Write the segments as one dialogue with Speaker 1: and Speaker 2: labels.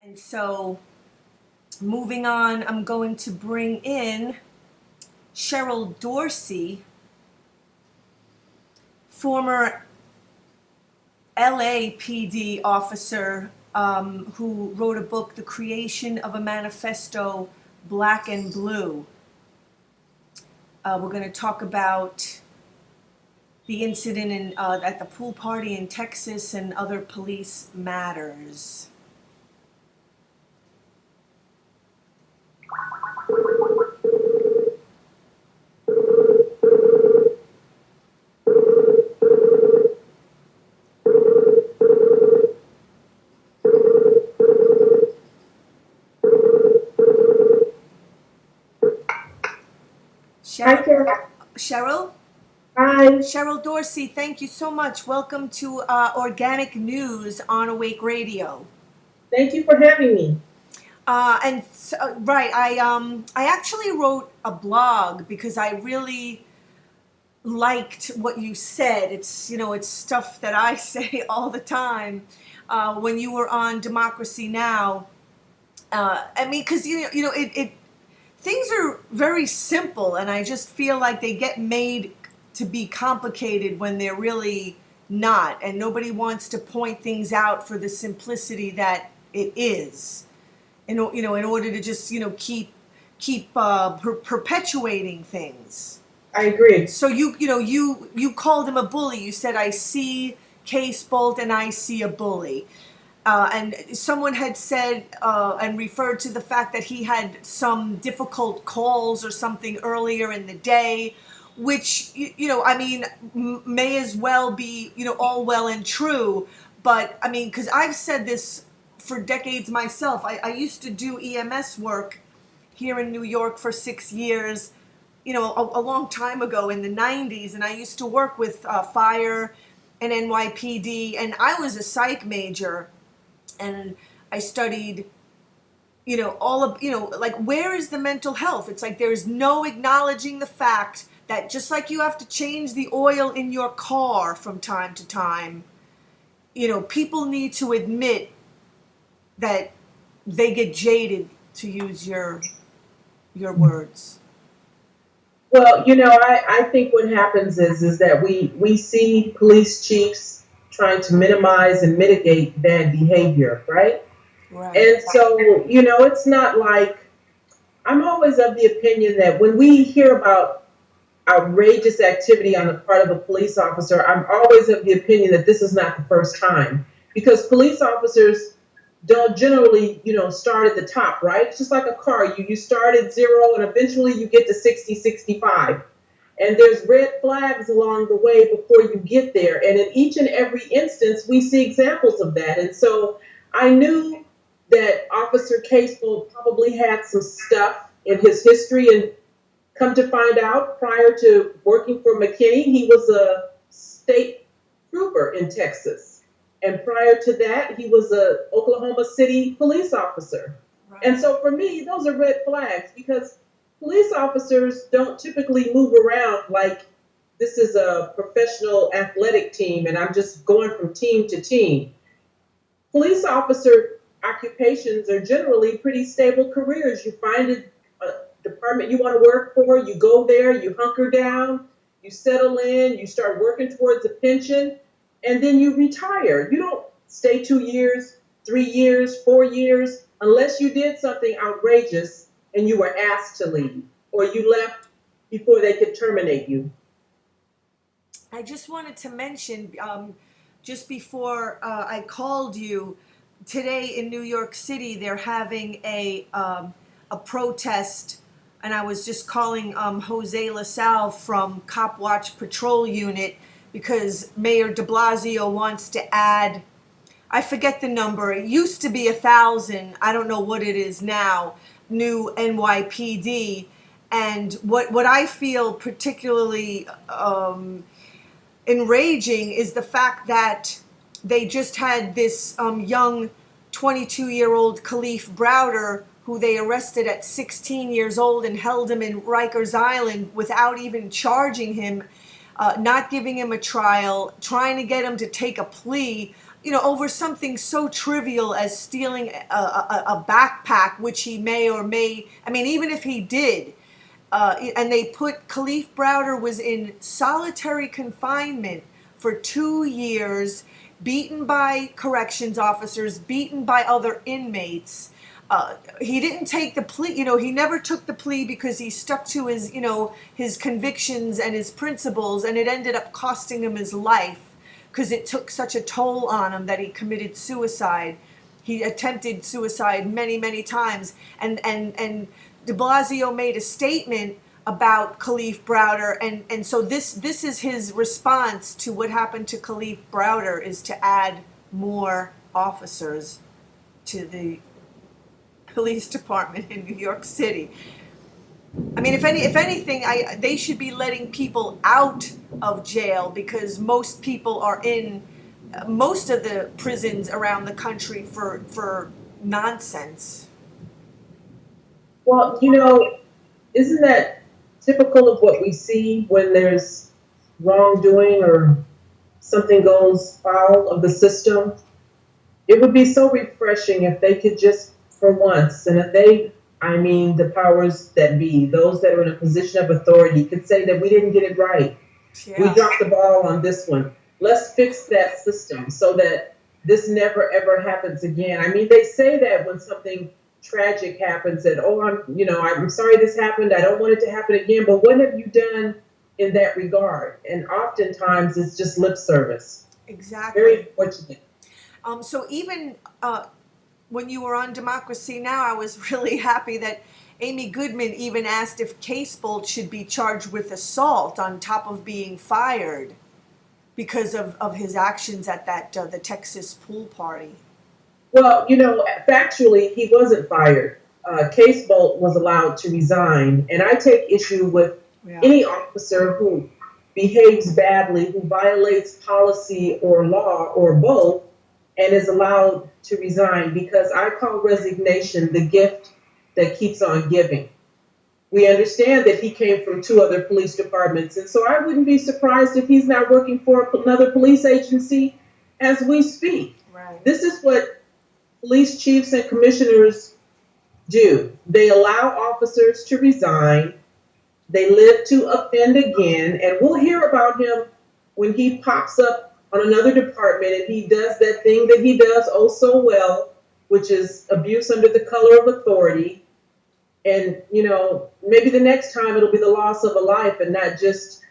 Speaker 1: And so, moving on, I'm going to bring in CHERYL Dorsey, former LAPD officer who wrote a book, The Creation of a Manifesto, Black and Blue. We're going to talk about the incident at the pool party in Texas and other police matters.
Speaker 2: Hi, Carol.
Speaker 1: CHERYL?
Speaker 2: Hi.
Speaker 1: CHERYL Dorsey, thank you so much. Welcome to Organic News on Awake Radio.
Speaker 2: Thank you for having me.
Speaker 1: I actually wrote a blog because I really liked what you said. It's stuff that I say all the time. When you were on Democracy Now, because things are very simple, and I just feel like they get made to be complicated when they're really not, and nobody wants to point things out for the simplicity that it is. In order to just keep perpetuating things.
Speaker 2: I agree.
Speaker 1: So you called him a bully. You said, I see Case Bolt and I see a bully. And someone had said and referred to the fact that he had some difficult calls or something earlier in the day, which, may as well be, all well and true. But, because I've said this for decades myself. I used to do EMS work here in New York for 6 years, a long time ago in the 90s. And I used to work with fire and NYPD. And I was a psych major. And I studied, where is the mental health? It's like there's no acknowledging the fact that just like you have to change the oil in your car from time to time, people need to admit that they get jaded, to use your words.
Speaker 2: Well, I think what happens is that we see police chiefs trying to minimize and mitigate bad behavior, right?
Speaker 1: Right.
Speaker 2: And so, it's not like, I'm always of the opinion that when we hear about outrageous activity on the part of a police officer, I'm always of the opinion that this is not the first time, because police officers don't generally, start at the top, right? It's just like a car. You start at 0 and eventually you get to 60, 65. And there's red flags along the way before you get there. And in each and every instance, we see examples of that. And so I knew that Officer Casewell probably had some stuff in his history. And come to find out, prior to working for McKinney, he was a state trooper in Texas. And prior to that, he was a Oklahoma City police officer.
Speaker 1: Right.
Speaker 2: And so for me, those are red flags, because police officers don't typically move around like this is a professional athletic team and I'm just going from team to team. Police officer occupations are generally pretty stable careers. You find a department you want to work for, you go there, you hunker down, you settle in, you start working towards a pension, and then you retire. You don't stay 2 years, 3 years, 4 years, unless you did something outrageous and you were asked to leave, or you left before they could terminate you.
Speaker 1: I just wanted to mention, just before I called you, today in New York City, they're having a protest, and I was just calling Jose LaSalle from Cop Watch Patrol Unit, because Mayor de Blasio wants to add, I forget the number, it used to be 1,000, I don't know what it is now, new NYPD. And what I feel particularly enraging is the fact that they just had this young 22-year-old Khalif Browder, who they arrested at 16 years old and held him in Rikers Island without even charging him, not giving him a trial, trying to get him to take a plea. over something so trivial as stealing a backpack, which he may or may, I mean, even if he did, and they put Khalif Browder was in solitary confinement for 2 years, beaten by corrections officers, beaten by other inmates. He didn't take the plea, he never took the plea because he stuck to his, his convictions and his principles, and it ended up costing him his life because it took such a toll on him that he committed suicide. He attempted suicide many, many times, and de Blasio made a statement about Khalif Browder, and so this is his response to what happened to Khalif Browder, is to add more officers to the police department in New York City. I mean, if anything, they should be letting people out of jail, because most people are in most of the prisons around the country for nonsense.
Speaker 2: Well, isn't that typical of what we see when there's wrongdoing or something goes foul of the system? It would be so refreshing if they could just, for once, and if they, I mean the powers that be, those that are in a position of authority, could say that we didn't get it right.
Speaker 1: Yeah.
Speaker 2: We dropped the ball on this one. Let's fix that system so that this never ever happens again. I mean, they say that when something tragic happens, that, oh, I'm sorry this happened, I don't want it to happen again, but what have you done in that regard? And oftentimes it's just lip service.
Speaker 1: Exactly.
Speaker 2: Very unfortunate.
Speaker 1: So even when you were on Democracy Now!, I was really happy that Amy Goodman even asked if Case-Bolt should be charged with assault on top of being fired because of his actions at that the Texas pool party.
Speaker 2: Well, factually, he wasn't fired. Case-Bolt was allowed to resign, and I take issue with any officer who behaves badly, who violates policy or law or both, and is allowed to resign, because I call resignation the gift that keeps on giving. We understand that he came from 2 other police departments, and so I wouldn't be surprised if he's not working for another police agency as we speak.
Speaker 1: Right.
Speaker 2: This is what police chiefs and commissioners do. They allow officers to resign. They live to offend again, and we'll hear about him when he pops up on another department and he does that thing that he does oh so well, which is abuse under the color of authority. And, maybe the next time it'll be the loss of a life and not just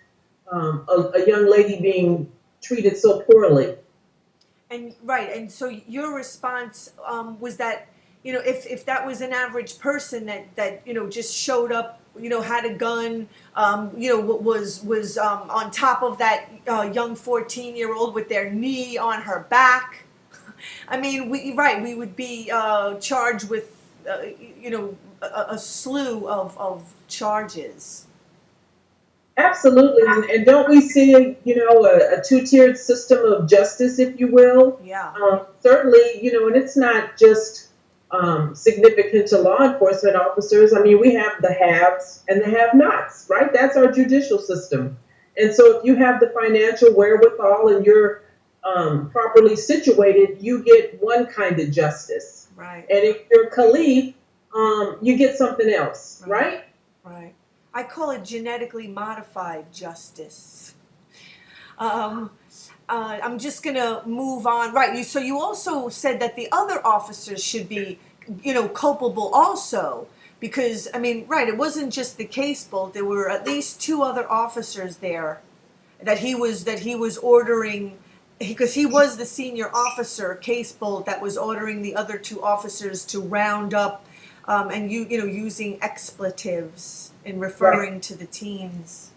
Speaker 2: a young lady being treated so poorly.
Speaker 1: And right, and so your response was that, if that was an average person that just showed up, had a gun, was on top of that young 14-year-old with their knee on her back. I mean, we would be charged with, a slew of charges.
Speaker 2: Absolutely, and don't we see, a 2-tiered system of justice, if you will?
Speaker 1: Yeah.
Speaker 2: Certainly, and it's not just significant to law enforcement officers. I mean, we have the haves and the have-nots, right? That's our judicial system. And so if you have the financial wherewithal and you're properly situated, you get one kind of justice.
Speaker 1: Right.
Speaker 2: And if you're Khalif, you get something else, right?
Speaker 1: Right. I call it genetically modified justice. I'm just going to move on. Right. So you also said that the other officers should be, culpable also. Because, I mean, right, it wasn't just the Case-Bolt. There were at least 2 other officers there that he was ordering, because he was the senior officer, Case-Bolt, that was ordering the other 2 officers to round up and using expletives in referring to the teens.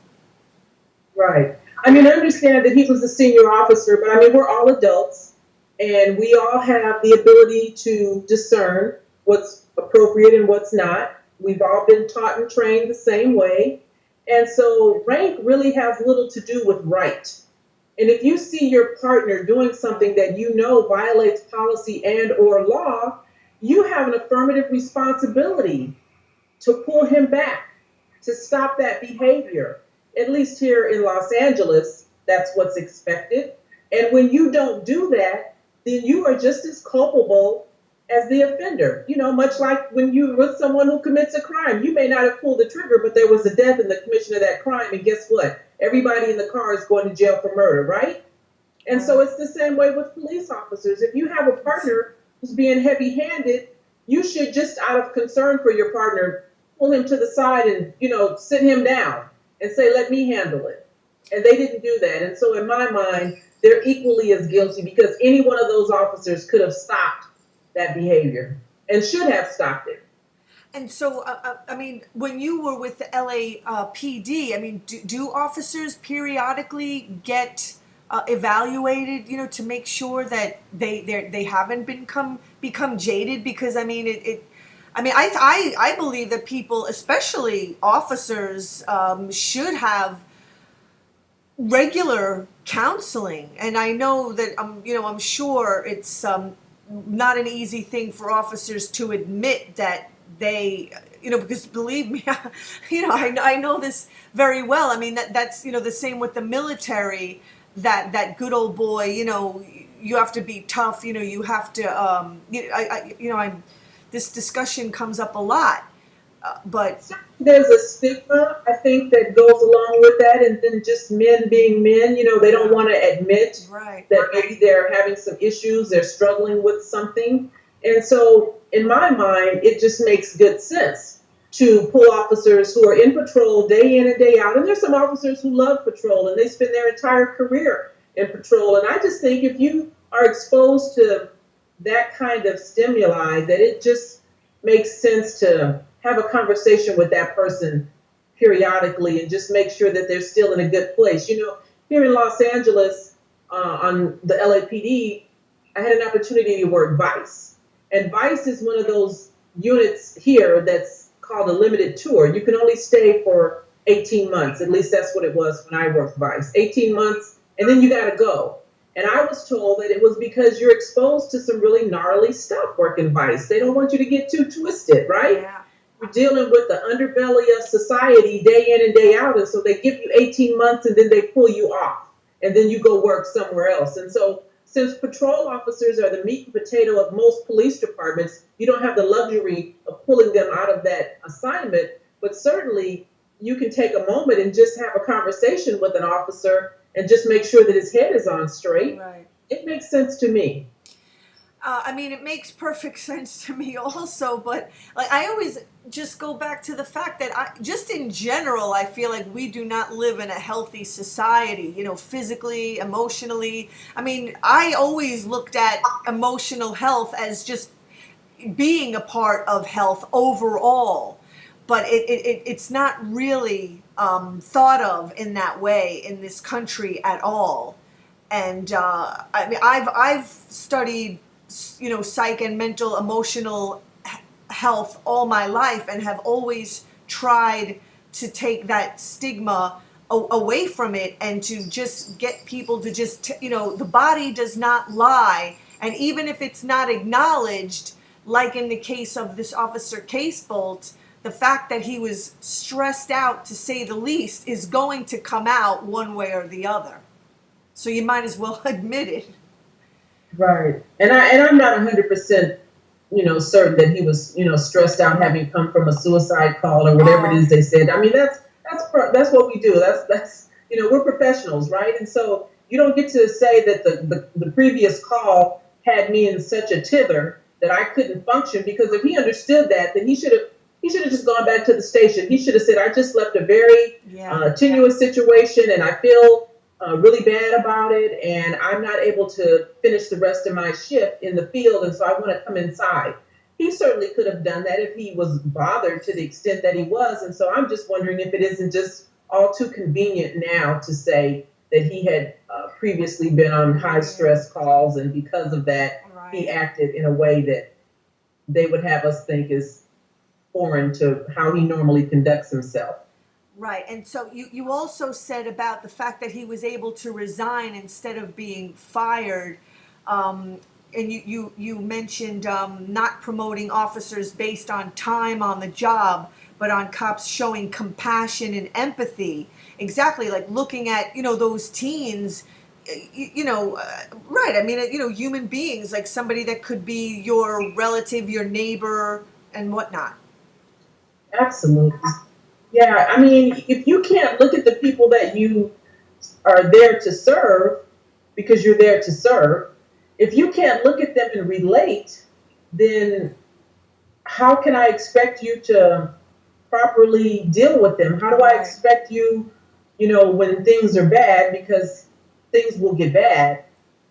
Speaker 2: Right. I mean, I understand that he was a senior officer, but I mean, we're all adults, and we all have the ability to discern what's appropriate and what's not. We've all been taught and trained the same way. And so rank really has little to do with right. And if you see your partner doing something that violates policy and or law, you have an affirmative responsibility to pull him back, to stop that behavior. At least here in Los Angeles, that's what's expected. And when you don't do that, then you are just as culpable as the offender. You know, much like when you're with someone who commits a crime, you may not have pulled the trigger, but there was a death in the commission of that crime, and guess what? Everybody in the car is going to jail for murder, right? And so it's the same way with police officers. If you have a partner who's being heavy-handed, you should, just out of concern for your partner, pull him to the side and, sit him down and say, let me handle it. And they didn't do that. And so in my mind, they're equally as guilty, because any one of those officers could have stopped that behavior and should have stopped it.
Speaker 1: And so, I mean, when you were with the LAPD, I mean, do officers periodically get evaluated, to make sure that they haven't become jaded? Because I mean, I believe that people, especially officers, should have regular counseling. And I know that I'm sure it's not an easy thing for officers to admit that they, because believe me, I know this very well. I mean, that's the same with the military. That good old boy, you have to be tough. You have to. This discussion comes up a lot, but
Speaker 2: there's a stigma, I think, that goes along with that, and then just men being men. They don't want to admit that maybe they're having some issues, they're struggling with something, and so in my mind, it just makes good sense to pull officers who are in patrol day in and day out. And there's some officers who love patrol and they spend their entire career in patrol. And I just think if you are exposed to that kind of stimuli, that it just makes sense to have a conversation with that person periodically and just make sure that they're still in a good place. Here in Los Angeles, on the LAPD, I had an opportunity to work Vice. And Vice is one of those units here that's called a limited tour. You can only stay for 18 months. At least that's what it was when I worked Vice. 18 months, and then you got to go. And I was told that it was because you're exposed to some really gnarly stuff working Vice. They don't want you to get too twisted, right?
Speaker 1: Yeah.
Speaker 2: You're dealing with the underbelly of society day in and day out. And so they give you 18 months and then they pull you off. And then you go work somewhere else. And so since patrol officers are the meat and potato of most police departments, you don't have the luxury of pulling them out of that assignment. But certainly you can take a moment and just have a conversation with an officer and just make sure that his head is on straight.
Speaker 1: Right.
Speaker 2: It makes sense to me.
Speaker 1: It makes perfect sense to me also, but I always just go back to the fact that just in general, I feel like we do not live in a healthy society, physically, emotionally. I mean, I always looked at emotional health as just being a part of health overall, but it's not really thought of in that way in this country at all. And I've studied psych and mental emotional health all my life and have always tried to take that stigma away from it and to just get people to just, the body does not lie. And even if it's not acknowledged, like in the case of this officer Casebolt, the fact that he was stressed out, to say the least, is going to come out one way or the other. So you might as well admit it.
Speaker 2: Right. And I'm not 100%, certain that he was, stressed out having come from a suicide call or whatever it is they said. I mean, that's what we do. That's we're professionals, right? And so you don't get to say that the previous call had me in such a tither that I couldn't function, because if he understood that, then he should have just gone back to the station. He should have said, I just left a very tenuous situation and I feel really bad about it, and I'm not able to finish the rest of my shift in the field, and so I want to come inside. He certainly could have done that if he was bothered to the extent that he was, and so I'm just wondering if it isn't just all too convenient now to say that he had previously been on high stress calls, and because of that, he acted in a way that they would have us think is foreign to how he normally conducts himself.
Speaker 1: Right, and so you also said about the fact that he was able to resign instead of being fired, and you mentioned not promoting officers based on time on the job, but on cops showing compassion and empathy. Exactly, like looking at those teens. right. I mean, human beings, like somebody that could be your relative, your neighbor, and whatnot.
Speaker 2: Absolutely. Yeah, I mean, if you can't look at the people that you are there to serve because you're there to serve, if you can't look at them and relate, then how can I expect you to properly deal with them? How do I
Speaker 1: Right.
Speaker 2: expect you, when things are bad, because things will get bad,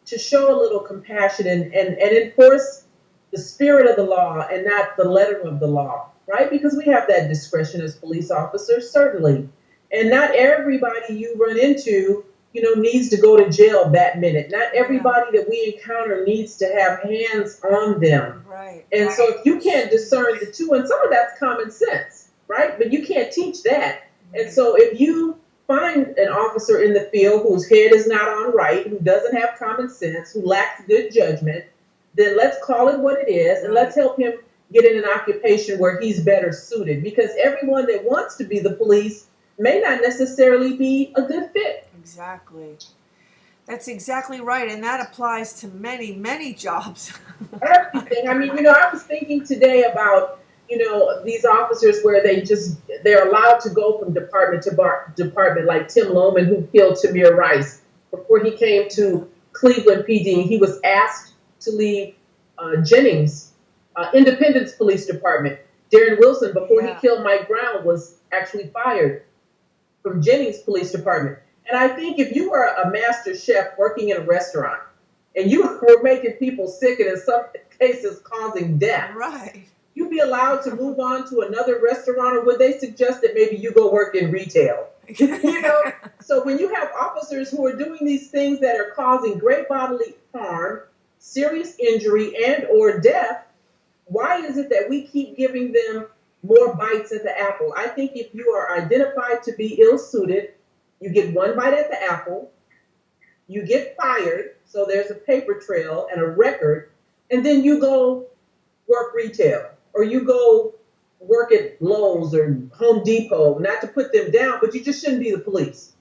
Speaker 2: to show a little compassion and enforce the spirit of the law and not the letter of the law, right? Because we have that discretion as police officers, certainly. And not everybody you run into, needs to go to jail that minute. Not
Speaker 1: Yeah.
Speaker 2: everybody that we encounter needs to have hands on them.
Speaker 1: Right.
Speaker 2: And so if you can't discern the two, and some of that's common sense, right? But you can't teach that. And
Speaker 1: Right.
Speaker 2: so if you find an officer in the field whose head is not on right, who doesn't have common sense, who lacks good judgment, then let's call it what it is and let's
Speaker 1: Right.
Speaker 2: help him get in an occupation where he's better suited. Because everyone that wants to be the police may not necessarily be a good fit.
Speaker 1: Exactly. That's exactly right, and that applies to many, many jobs.
Speaker 2: Everything. I mean, I was thinking today about, these officers where they're allowed to go from department to department, like Tim Loman, who killed Tamir Rice before he came
Speaker 1: Yeah.
Speaker 2: to Cleveland PD. He was asked to leave Jennings, Independence Police Department. Darren Wilson, before he
Speaker 1: Yeah.
Speaker 2: killed Mike Brown, was actually fired from Jennings Police Department. And I think if you were a master chef working in a restaurant and you were making people sick and in some cases causing death,
Speaker 1: Right.
Speaker 2: you'd be allowed to move on to another restaurant, or would they suggest that maybe you go work in retail? So when you have officers who are doing these things that are causing great bodily harm, serious injury, and or death, why is it that we keep giving them more bites at the apple? I think if you are identified to be ill suited, you get one bite at the apple, you get fired, so there's a paper trail and a record, and then you go work retail or you go work at Lowe's or Home Depot, not to put them down, but you just shouldn't be the police.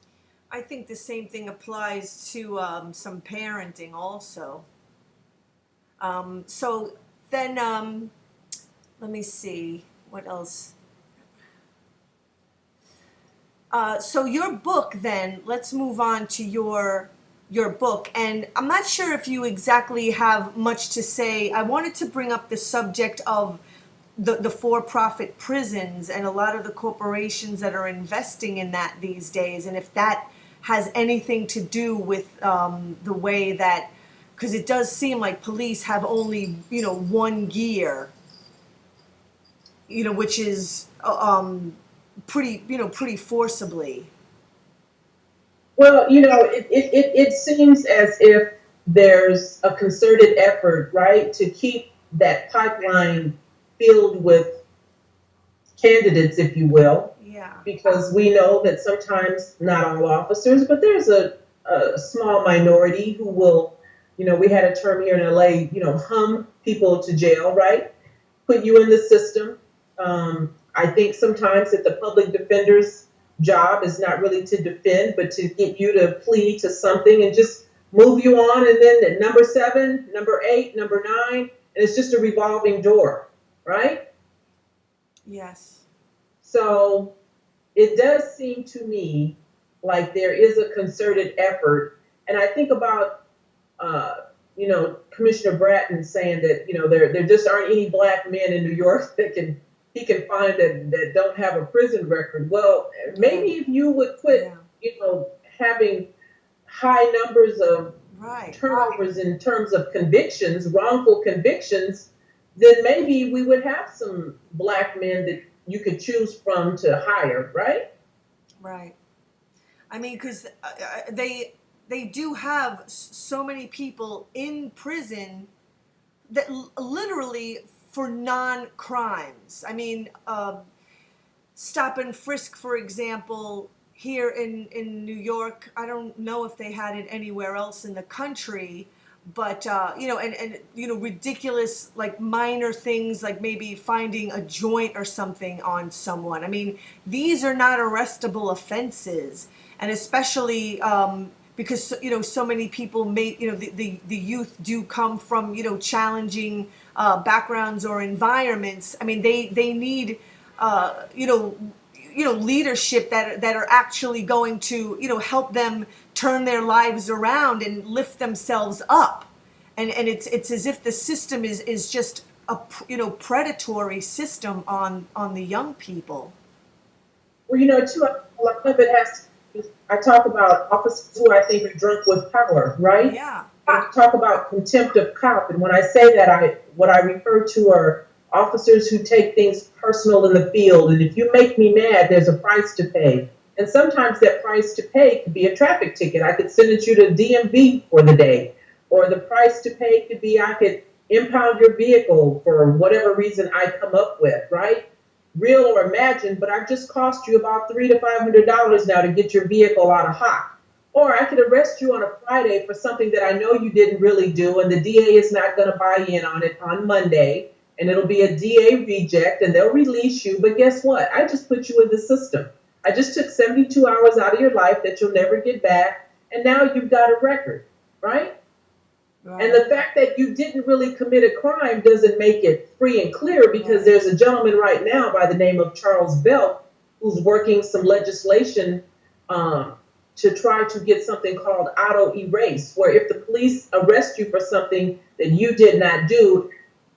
Speaker 1: I think the same thing applies to some parenting also. So then, let me see what else. So your book, then, let's move on to your book. And I'm not sure if you exactly have much to say. I wanted to bring up the subject of the for-profit prisons and a lot of the corporations that are investing in that these days, and if that has anything to do with the way that, because it does seem like police have only one gear, which is pretty forcibly.
Speaker 2: Well, it seems as if there's a concerted effort, right, to keep that pipeline filled with candidates, if you will,
Speaker 1: Yeah.
Speaker 2: because we know that sometimes not all officers, but there's a small minority who will, we had a term here in LA, hum people to jail, right? Put you in the system. I think sometimes that the public defender's job is not really to defend, but to get you to plead to something and just move you on. And then at number 7, number 8, number 9, and it's just a revolving door, right?
Speaker 1: Yes.
Speaker 2: So it does seem to me like there is a concerted effort. And I think about, Commissioner Bratton saying that, there just aren't any black men in New York that he can find that don't have a prison record. Well, maybe if you would quit, having high numbers of
Speaker 1: Right.
Speaker 2: turnovers in terms of convictions, wrongful convictions, then maybe we would have some black men that you could choose from to hire, right?
Speaker 1: Right. I mean, because they do have so many people in prison that literally for non-crimes. I mean, stop and frisk, for example, here in New York. I don't know if they had it anywhere else in the country, but and ridiculous, like, minor things, like maybe finding a joint or something on someone. I mean, these are not arrestable offenses, and especially because so many people the youth do come from challenging backgrounds or environments. I mean, they need leadership that are actually going to help them turn their lives around and lift themselves up. And it's as if the system is just a predatory system on the young people.
Speaker 2: Well, too, a lot of it has to, I talk about officers who I think are drunk with power, right?
Speaker 1: Yeah.
Speaker 2: I talk about contempt of cop, and when I say that, what I refer to are officers who take things personal in the field, and if you make me mad, there's a price to pay. And sometimes that price to pay could be a traffic ticket. I could send you to DMV for the day. Or the price to pay could be I could impound your vehicle for whatever reason I come up with, right? Real or imagined, but I've just cost you about $300 to $500 now to get your vehicle out of hock. Or I could arrest you on a Friday for something that I know you didn't really do, and the DA is not going to buy in on it on Monday, and it'll be a DA reject, and they'll release you. But guess what? I just put you in the system. I just took 72 hours out of your life that you'll never get back, and now you've got a record, right? And the fact that you didn't really commit a crime doesn't make it free and clear, because there's a gentleman right now by the name of Charles Belk who's working some legislation to try to get something called auto erase, where if the police arrest you for something that you did not do,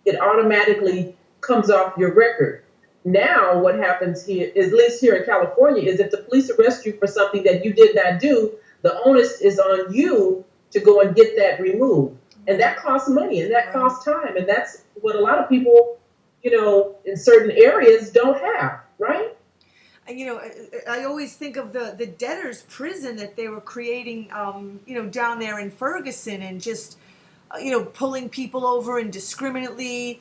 Speaker 2: it automatically comes off your record. Now what happens here, at least here in California, is if the police arrest you for something that you did not do, the onus is on you to go and get that removed. And that costs money, and that costs time, and that's what a lot of people, in certain areas don't have, right?
Speaker 1: I always think of the debtor's prison that they were creating, down there in Ferguson, and just, pulling people over indiscriminately,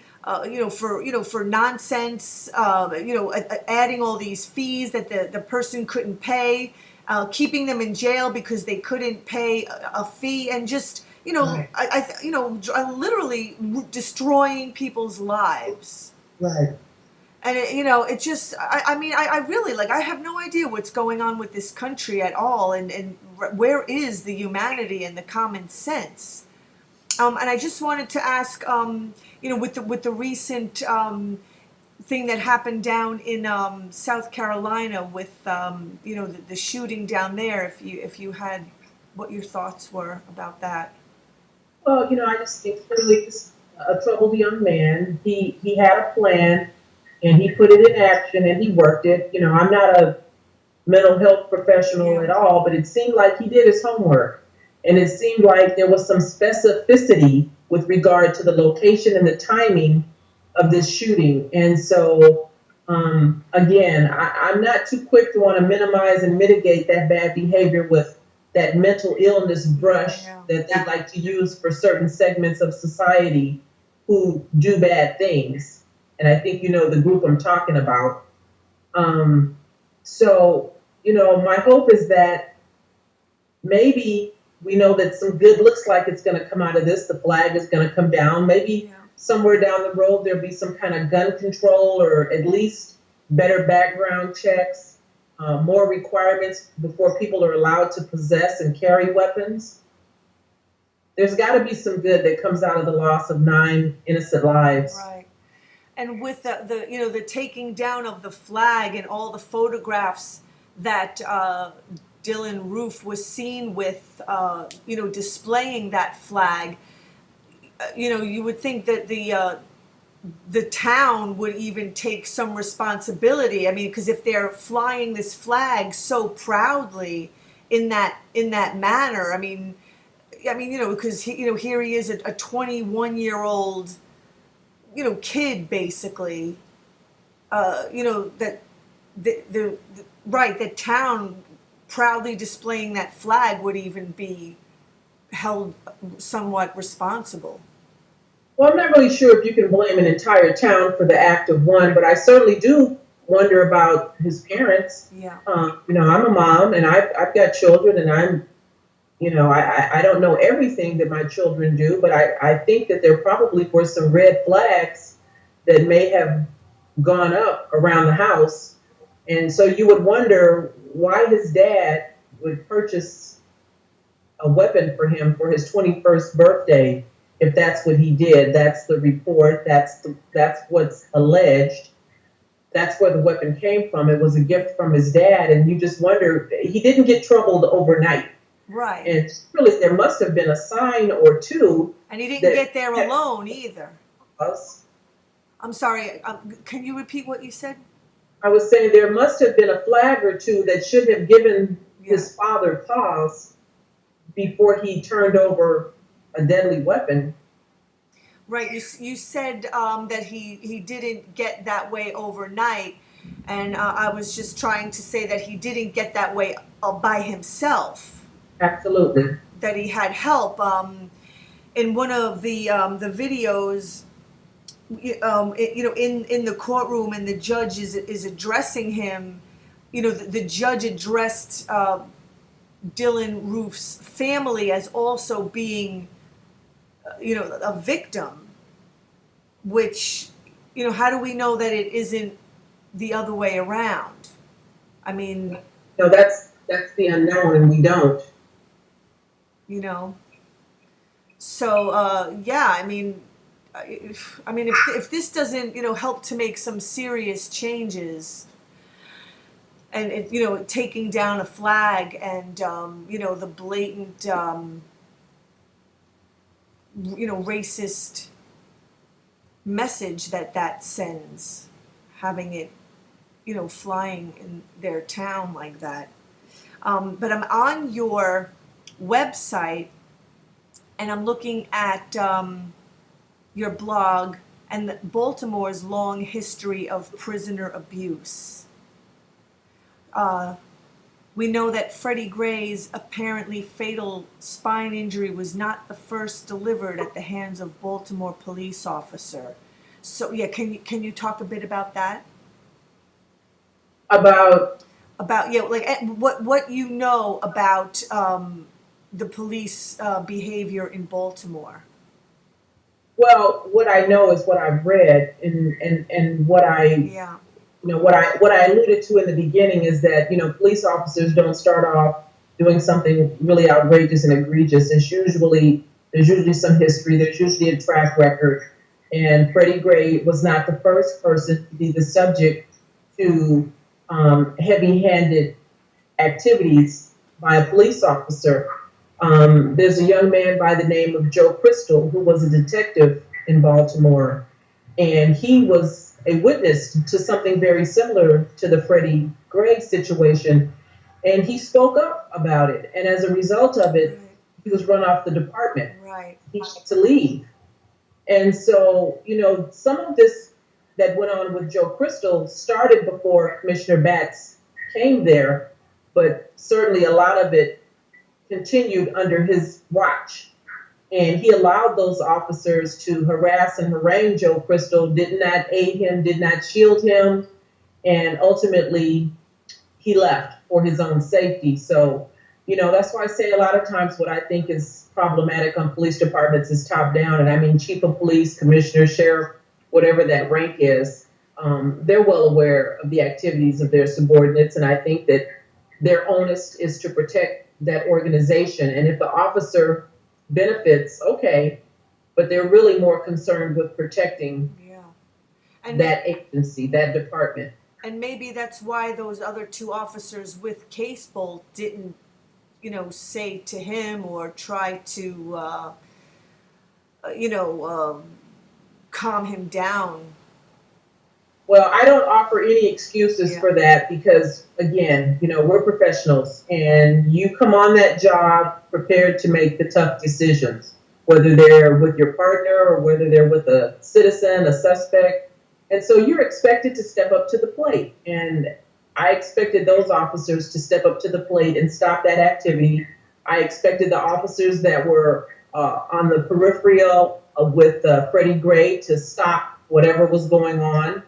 Speaker 1: for nonsense, adding all these fees that the person couldn't pay, keeping them in jail because they couldn't pay a fee, and just,
Speaker 2: Right.
Speaker 1: literally destroying people's lives.
Speaker 2: Right.
Speaker 1: And it just, I really, I have no idea what's going on with this country at all, and where is the humanity and the common sense? And I just wanted to ask, with the recent thing that happened down in South Carolina with the shooting down there, if you had what your thoughts were about that.
Speaker 2: Well, I just think clearly this is a troubled young man. He had a plan, and he put it in action, and he worked it. I'm not a mental health professional at all, but it seemed like he did his homework. And it seemed like there was some specificity with regard to the location and the timing of this shooting. And so, again, I'm not too quick to want to minimize and mitigate that bad behavior with that mental illness brush that they like to use for certain segments of society who do bad things. And I think the group I'm talking about. So, my hope is that maybe we know that some good looks like it's going to come out of this. The flag is going to come down. Maybe somewhere down the road there'll be some kind of gun control, or at least better background checks, more requirements before people are allowed to possess and carry weapons. There's got to be some good that comes out of the loss of 9 innocent lives.
Speaker 1: Right. And with the taking down of the flag and all the photographs that Dylan Roof was seen with, displaying that flag, you would think that the town would even take some responsibility. I mean, because if they're flying this flag so proudly in that manner, because here he is, a 21-year-old, kid basically, that the town proudly displaying that flag would even be held somewhat responsible.
Speaker 2: Well, I'm not really sure if you can blame an entire town for the act of one, but I certainly do wonder about his parents.
Speaker 1: Yeah.
Speaker 2: I'm a mom, and I've got children, and I don't know everything that my children do, but I think that there probably were some red flags that may have gone up around the house. And so you would wonder why his dad would purchase a weapon for him for his 21st birthday. If that's what he did, that's the report. That's what's alleged. That's where the weapon came from. It was a gift from his dad, and you just wonder, he didn't get troubled overnight.
Speaker 1: Right.
Speaker 2: And really, there must have been a sign or two.
Speaker 1: And he didn't get there alone either.
Speaker 2: Us.
Speaker 1: I'm sorry, can you repeat what you said?
Speaker 2: I was saying there must have been a flag or two that should have given his father pause before he turned over a deadly weapon.
Speaker 1: Right, you said that he didn't get that way overnight, and I was just trying to say that he didn't get that way by himself.
Speaker 2: Absolutely.
Speaker 1: That he had help. In one of the videos, in the courtroom, and the judge is addressing him. The judge addressed Dylan Roof's family as also being a victim, which, how do we know that it isn't the other way around? I mean,
Speaker 2: that's the unknown, and we don't.
Speaker 1: So yeah, I mean, if this doesn't help to make some serious changes, and taking down a flag, and the blatant racist message that sends, having it flying in their town like that. But I'm on your website, and I'm looking at your blog and Baltimore's long history of prisoner abuse. We know that Freddie Gray's apparently fatal spine injury was not the first delivered at the hands of Baltimore police officer. So yeah, can you talk a bit about that? About what you know about the police behavior in Baltimore.
Speaker 2: Well, what I know is what I've read, and what I what I alluded to in the beginning is that police officers don't start off doing something really outrageous and egregious. There's usually some history. There's usually a track record, and Freddie Gray was not the first person to be the subject to heavy-handed activities by a police officer. There's a young man by the name of Joe Crystal who was a detective in Baltimore, and he was a witness to something very similar to the Freddie Gray situation, and he spoke up about it. And as a result of it, he was run off the department.
Speaker 1: Right.
Speaker 2: He had to leave. And so, some of this that went on with Joe Crystal started before Commissioner Batts came there, but certainly a lot of it continued under his watch. And he allowed those officers to harass and harangue Joe Crystal, did not aid him, did not shield him, and ultimately he left for his own safety. So, that's why I say a lot of times what I think is problematic on police departments is top down. And I mean, chief of police, commissioner, sheriff, whatever that rank is, they're well aware of the activities of their subordinates. And I think that their onus is to protect that organization. And if the officer benefits, okay, but they're really more concerned with protecting that agency, that department.
Speaker 1: And maybe that's why those other two officers with Case Bolt didn't, say to him or try to, calm him down.
Speaker 2: Well, I don't offer any excuses for that because, again, we're professionals, and you come on that job prepared to make the tough decisions, whether they're with your partner or whether they're with a citizen, a suspect. And so you're expected to step up to the plate. And I expected those officers to step up to the plate and stop that activity. I expected the officers that were on the peripheral with Freddie Gray to stop whatever was going on.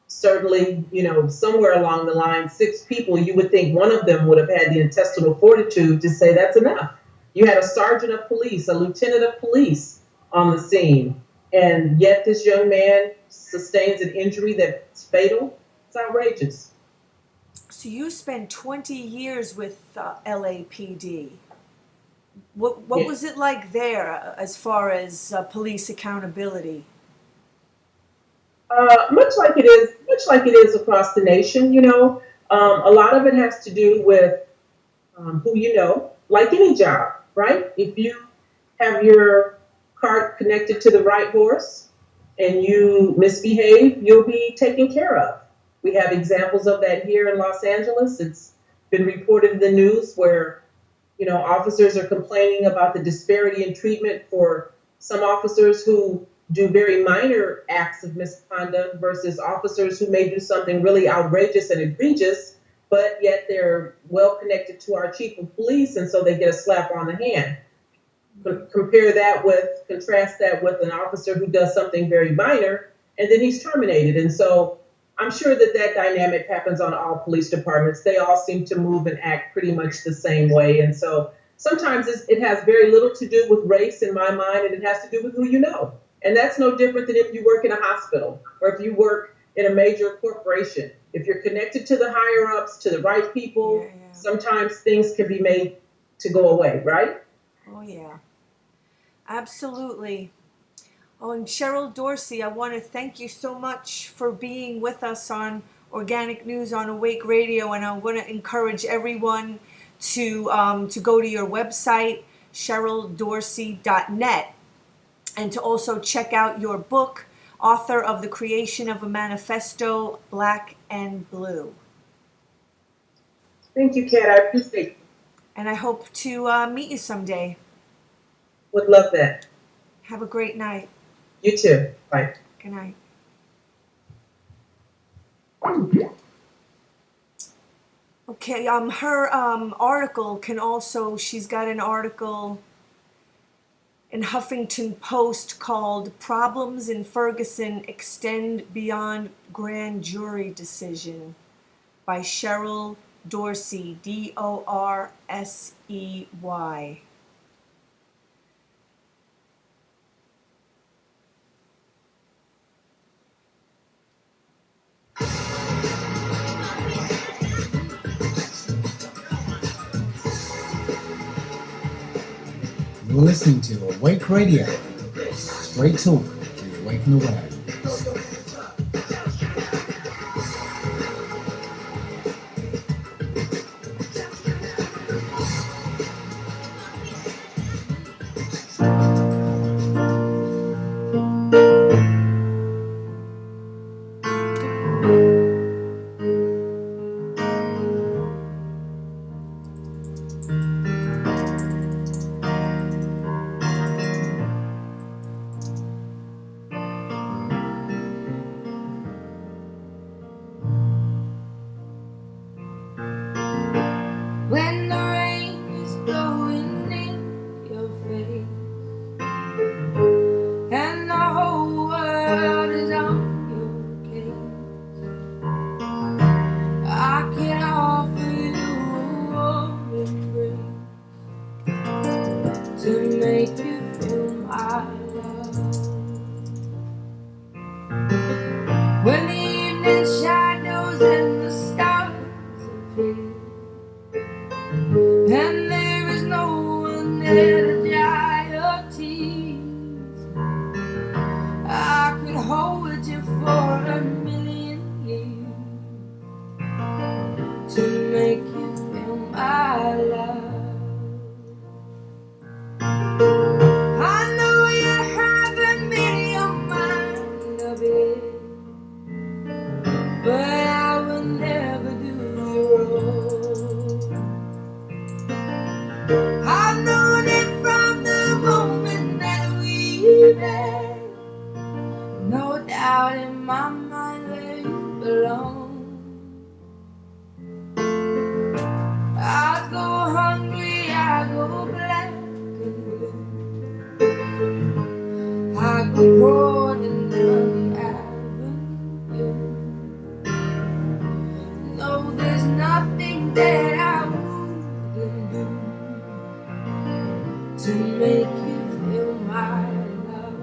Speaker 2: Certainly, somewhere along the line, 6 people, you would think one of them would have had the intestinal fortitude to say that's enough. You had a sergeant of police, a lieutenant of police on the scene, and yet this young man sustains an injury that's fatal. It's outrageous.
Speaker 1: So you spent 20 years with LAPD. What
Speaker 2: Yeah.
Speaker 1: was it like there as far as police accountability?
Speaker 2: Much like it is across the nation. A lot of it has to do with who you know, like any job, right? If you have your cart connected to the right horse and you misbehave, you'll be taken care of. We have examples of that here in Los Angeles. It's been reported in the news where officers are complaining about the disparity in treatment for some officers who do very minor acts of misconduct versus officers who may do something really outrageous and egregious, but yet they're well connected to our chief of police, and so they get a slap on the hand. Contrast that with an officer who does something very minor, and then he's terminated. And so I'm sure that dynamic happens on all police departments. They all seem to move and act pretty much the same way. And so sometimes it has very little to do with race in my mind, and it has to do with who you know. And that's no different than if you work in a hospital or if you work in a major corporation. If you're connected to the higher ups, to the right people,
Speaker 1: Yeah.
Speaker 2: sometimes things can be made to go away, right?
Speaker 1: Oh, yeah. Absolutely. Oh, and CHERYL Dorsey, I want to thank you so much for being with us on Organic News on Awake Radio, and I want to encourage everyone to go to your website, CHERYLDorsey.net, and to also check out your book, author of The Creation of a Manifesto, Black and Blue.
Speaker 2: Thank you, Kat. I appreciate it.
Speaker 1: And I hope to meet you someday.
Speaker 2: Would love that.
Speaker 1: Have a great night.
Speaker 2: You too. Bye.
Speaker 1: Good night. Okay, her article can also, she's got an article in Huffington Post called Problems in Ferguson Extend Beyond Grand Jury Decision by CHERYL Dorsey, Dorsey.
Speaker 3: You're listening to Awake Radio, straight talk for the awake and aware.
Speaker 4: When the rain is blowing in your face and the whole world is on your case, I can offer you a warm embrace to make you feel my love. When the evening shadows and the stars appear and there is no one there to dry your tears, I could hold you for a million years to make you feel my love. I know you haven't made your mind of it, but I will never do you wrong. I've known it from the moment that we met. No doubt in my mind where you belong. I go hungry, I go black and blue. I go crawling down the avenue. No, there's nothing that I wouldn't do to make you feel my love.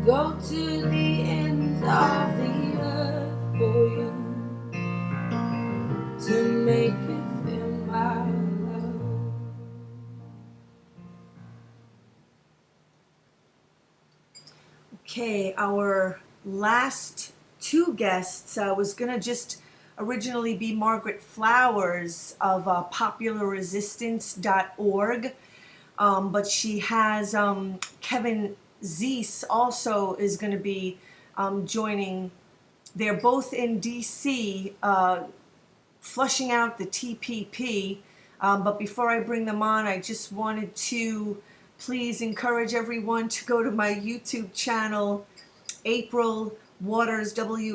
Speaker 4: go to the ends of the earth for you to make you feel my love.
Speaker 1: Okay, our last two guests was going to just originally be Margaret Flowers of popularresistance.org, but she has Kevin Zeese also is going to be joining. They're both in DC, flushing out the TPP. But before I bring them on, I just wanted to please encourage everyone to go to my YouTube channel, April Waters, Watters.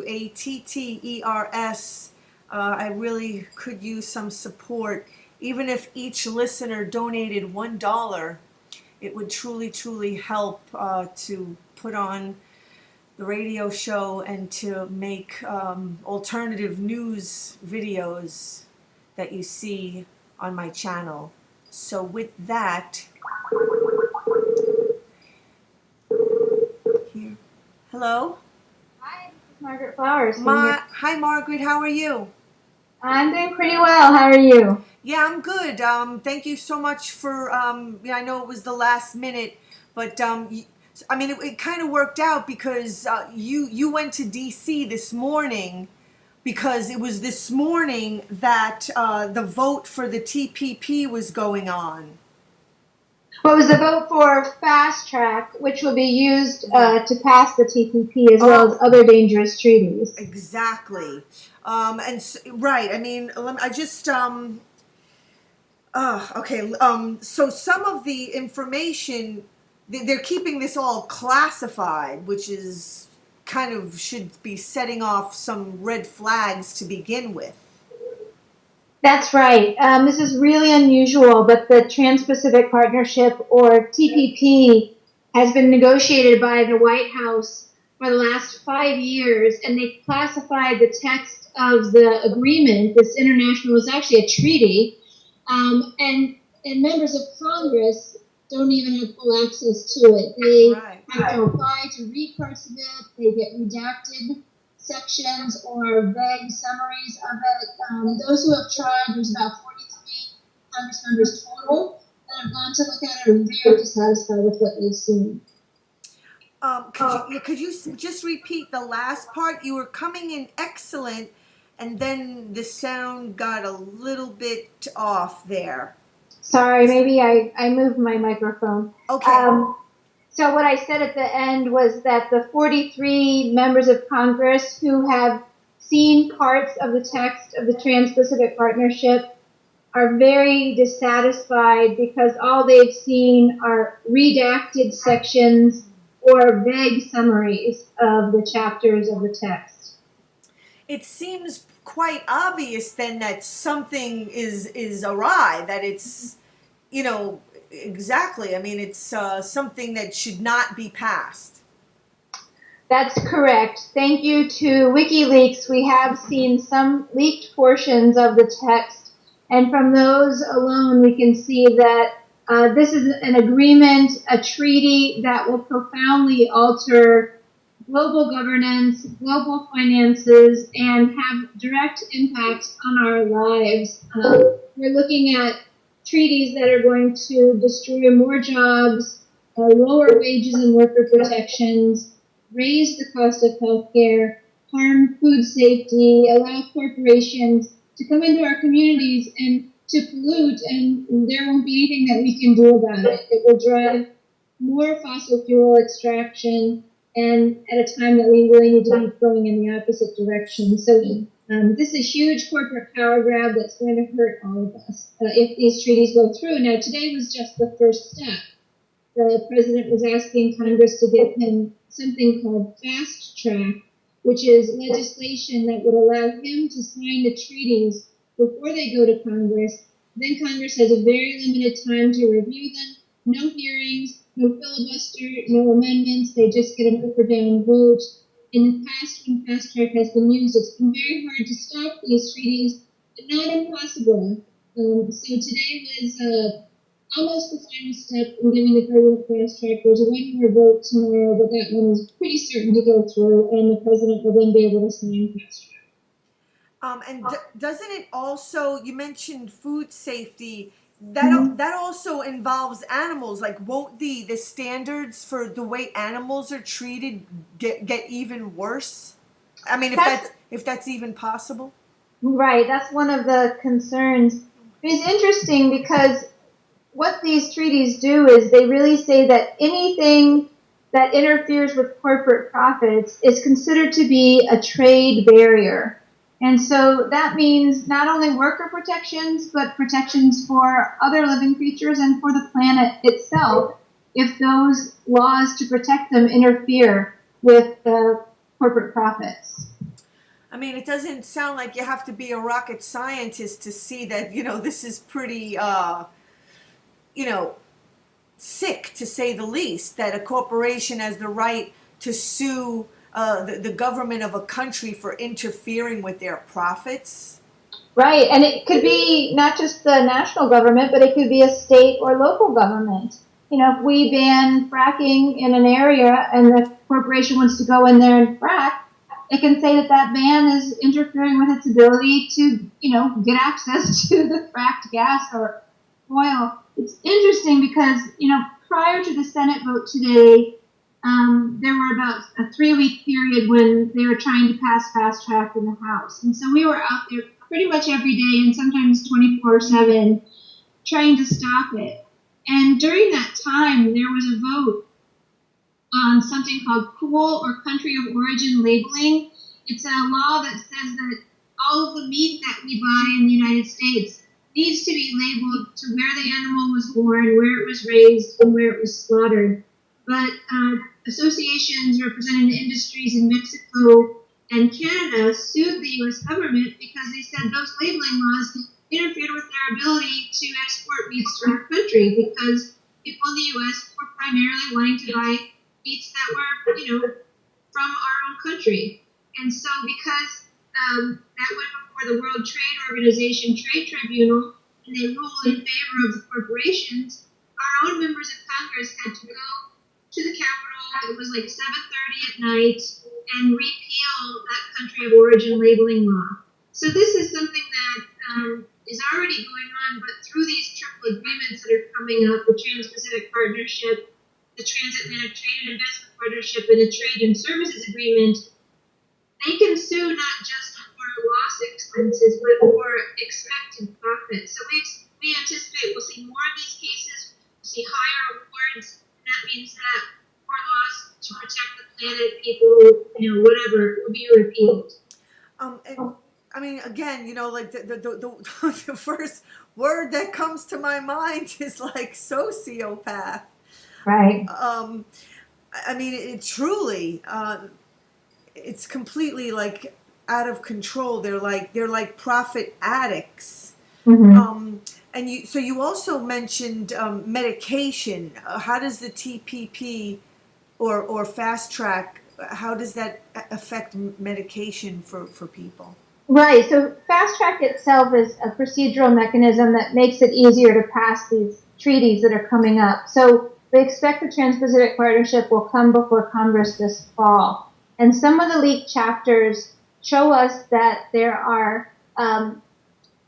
Speaker 1: I really could use some support. Even if each listener donated $1, it would truly, truly help to put on the radio show and to make alternative news videos that you see on my channel. So with that, here, hello?
Speaker 5: Hi, this is Margaret Flowers.
Speaker 1: Hi Margaret, how are you?
Speaker 5: I'm doing pretty well. How are you?
Speaker 1: Yeah, I'm good. Thank you so much for, I know it was the last minute, but I mean, it kind of worked out because you went to DC this morning because it was this morning that the vote for the TPP was going on.
Speaker 5: Well, it was the vote for fast track, which will be used to pass the TPP as well as other dangerous treaties.
Speaker 1: Exactly. Right. I mean, I just okay. So some of the information, they're keeping this all classified, which is kind of should be setting off some red flags to begin with.
Speaker 5: That's right. This is really unusual, but the Trans-Pacific Partnership, or TPP, has been negotiated by the White House for the last 5 years, and they classified the text of the agreement. This international was actually a treaty, and members of Congress don't even have full access to it. They have to apply to read parts of it. They get redacted sections or vague summaries of it. Those who have tried, there's about 43 Congress members total that have gone to look at it, are very dissatisfied with what they've seen.
Speaker 1: Could you just repeat the last part? You were coming in excellent, and then the sound got a little bit off there.
Speaker 5: Sorry, maybe I moved my microphone.
Speaker 1: Okay.
Speaker 5: So what I said at the end was that the 43 members of Congress who have seen parts of the text of the Trans-Pacific Partnership are very dissatisfied because all they've seen are redacted sections or vague summaries of the chapters of the text.
Speaker 1: It seems quite obvious then that something is awry, that it's, exactly. I mean, it's something that should not be passed.
Speaker 5: That's correct. Thank you to WikiLeaks. We have seen some leaked portions of the text, and from those alone we can see that this is an agreement, a treaty that will profoundly alter global governance, global finances, and have direct impacts on our lives. We're looking at treaties that are going to destroy more jobs, lower wages and worker protections, raise the cost of healthcare, harm food safety, allow corporations to come into our communities and to pollute, and there won't be anything that we can do about it. It will drive more fossil fuel extraction, and at a time that we really need to be going in the opposite direction. So this is a huge corporate power grab that's going to hurt all of us if these treaties go through. Now, today was just the first step. The president was asking Congress to give him something called fast track, which is legislation that would allow him to sign the treaties before they go to Congress. Then Congress has a very limited time to review them. No hearings, no filibuster, no amendments. They just get an up or down vote. In the past, when fast track has been used, it's been very hard to stop these treaties, but not impossible. So today was almost the final step in giving the president fast track. There's a one more vote tomorrow, but that one is pretty certain to go through, and the president will then be able to sign fast track.
Speaker 1: Doesn't it also, you mentioned food safety, that also involves animals. Like, won't the standards for the way animals are treated get even worse? I mean, if that's even possible.
Speaker 5: Right, that's one of the concerns. It's interesting because what these treaties do is they really say that anything that interferes with corporate profits is considered to be a trade barrier. And so that means not only worker protections, but protections for other living creatures and for the planet itself if those laws to protect them interfere with the corporate profits.
Speaker 1: I mean, it doesn't sound like you have to be a rocket scientist to see that, this is pretty, sick, to say the least, that a corporation has the right to sue the government of a country for interfering with their profits.
Speaker 5: Right, and it could be not just the national government, but it could be a state or local government. If we ban fracking in an area and the corporation wants to go in there and frack, it can say that ban is interfering with its ability to, get access to the fracked gas or oil. It's interesting because, prior to the Senate vote today, there were about a 3-week period when they were trying to pass fast track in the House. And so we were out there pretty much every day and sometimes 24/7 trying to stop it. And during that time, there was a vote on something called pool or country of origin labeling. It's a law that says that all of the meat that we buy in the United States needs to be labeled to where the animal was born, where it was raised, and where it was slaughtered. But associations representing the industries in Mexico and Canada sued the U.S. government because they said those labeling laws interfered with their ability to export meats to our country because people in the U.S. were primarily wanting to buy meats that were, from our own country. And so because that went before the World Trade Organization Trade Tribunal and they ruled in favor of the corporations, our own members of Congress had to go to the Capitol. It was like 7:30 at night and repeal that country of origin labeling law. So this is something that is already going on, but through these triple agreements that are coming up, the Trans-Pacific Partnership, the Transatlantic Trade and Investment Partnership, and the Trade and Services Agreement, they can sue not just for loss expenses, but for expected profits. So we anticipate we'll see more of these cases, we'll see higher awards, and that means that more laws to protect the planet, people, whatever, will be repealed.
Speaker 1: And, I mean, again, like the first word that comes to my mind is like sociopath.
Speaker 5: Right.
Speaker 1: I mean, it truly, it's completely like out of control. They're like profit addicts.
Speaker 5: Mm-hmm.
Speaker 1: And you also mentioned medication. How does the TPP or fast track, how does that affect medication for people?
Speaker 5: Right. So fast track itself is a procedural mechanism that makes it easier to pass these treaties that are coming up. So we expect the Trans-Pacific Partnership will come before Congress this fall. And some of the leaked chapters show us that there are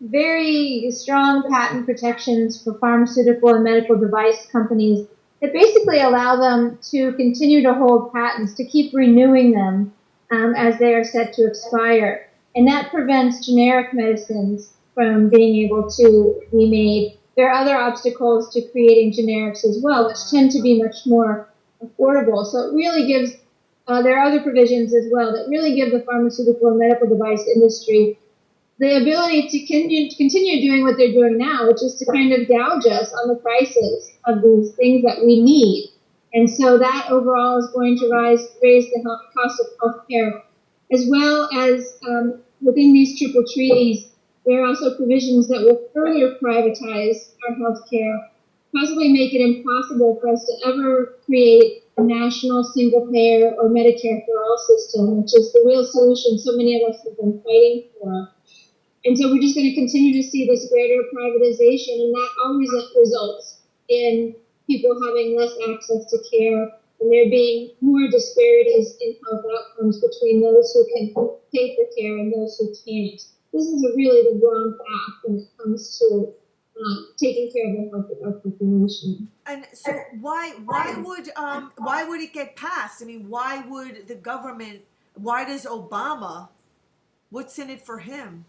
Speaker 5: very strong patent protections for pharmaceutical and medical device companies that basically allow them to continue to hold patents, to keep renewing them as they are set to expire. And that prevents generic medicines from being able to be made. There are other obstacles to creating generics as well, which tend to be much more affordable. So it really gives, there are other provisions as well that really give the pharmaceutical and medical device industry the ability to continue doing what they're doing now, which is to kind of gouge us on the prices of these things that we need. And so that overall is going to raise the cost of healthcare, as well as within these triple treaties, there are also provisions that will further privatize our healthcare, possibly make it impossible for us to ever create a national single-payer or Medicare for all system, which is the real solution so many of us have been fighting for. And so we're just going to continue to see this greater privatization, and that always results in people having less access to care, and there being more disparities in health outcomes between those who can pay for care and those who can't. This is really the wrong path when it comes to taking care of the health of our population.
Speaker 1: And so why would it get passed? I mean, why would the government? Why does Obama? What's in it for him?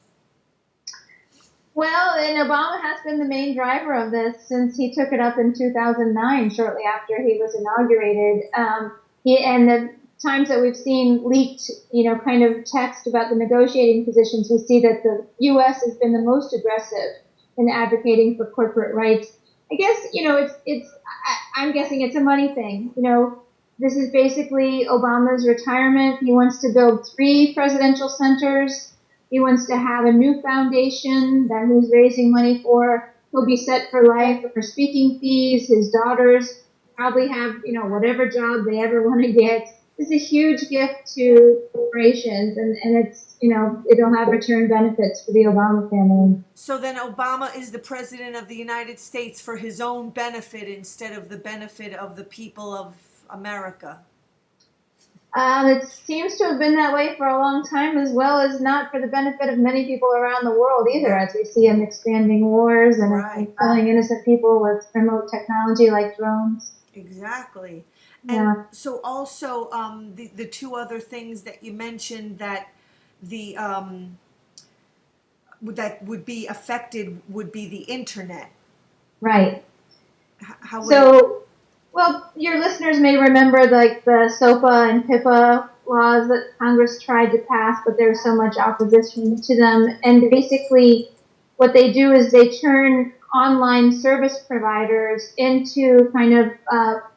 Speaker 5: Well, and Obama has been the main driver of this since he took it up in 2009, shortly after he was inaugurated. And the times that we've seen leaked, kind of text about the negotiating positions, we see that the U.S. has been the most aggressive in advocating for corporate rights. I guess, I'm guessing it's a money thing. This is basically Obama's retirement. He wants to build 3 presidential centers. He wants to have a new foundation that he's raising money for. He'll be set for life for speaking fees. His daughters probably have, whatever job they ever want to get. It's a huge gift to corporations, and it's, it'll have return benefits for the Obama family.
Speaker 1: So then Obama is the president of the United States for his own benefit instead of the benefit of the people of America.
Speaker 5: It seems to have been that way for a long time, as well as not for the benefit of many people around the world either, as we see him expanding wars and killing innocent people with remote technology like drones.
Speaker 1: Exactly.
Speaker 5: Yeah.
Speaker 1: And so also the 2 other things that you mentioned that the that would be affected would be the internet.
Speaker 5: Right.
Speaker 1: How would
Speaker 5: So, well, your listeners may remember like the SOPA and PIPA laws that Congress tried to pass, but there was so much opposition to them. And basically what they do is they turn online service providers into kind of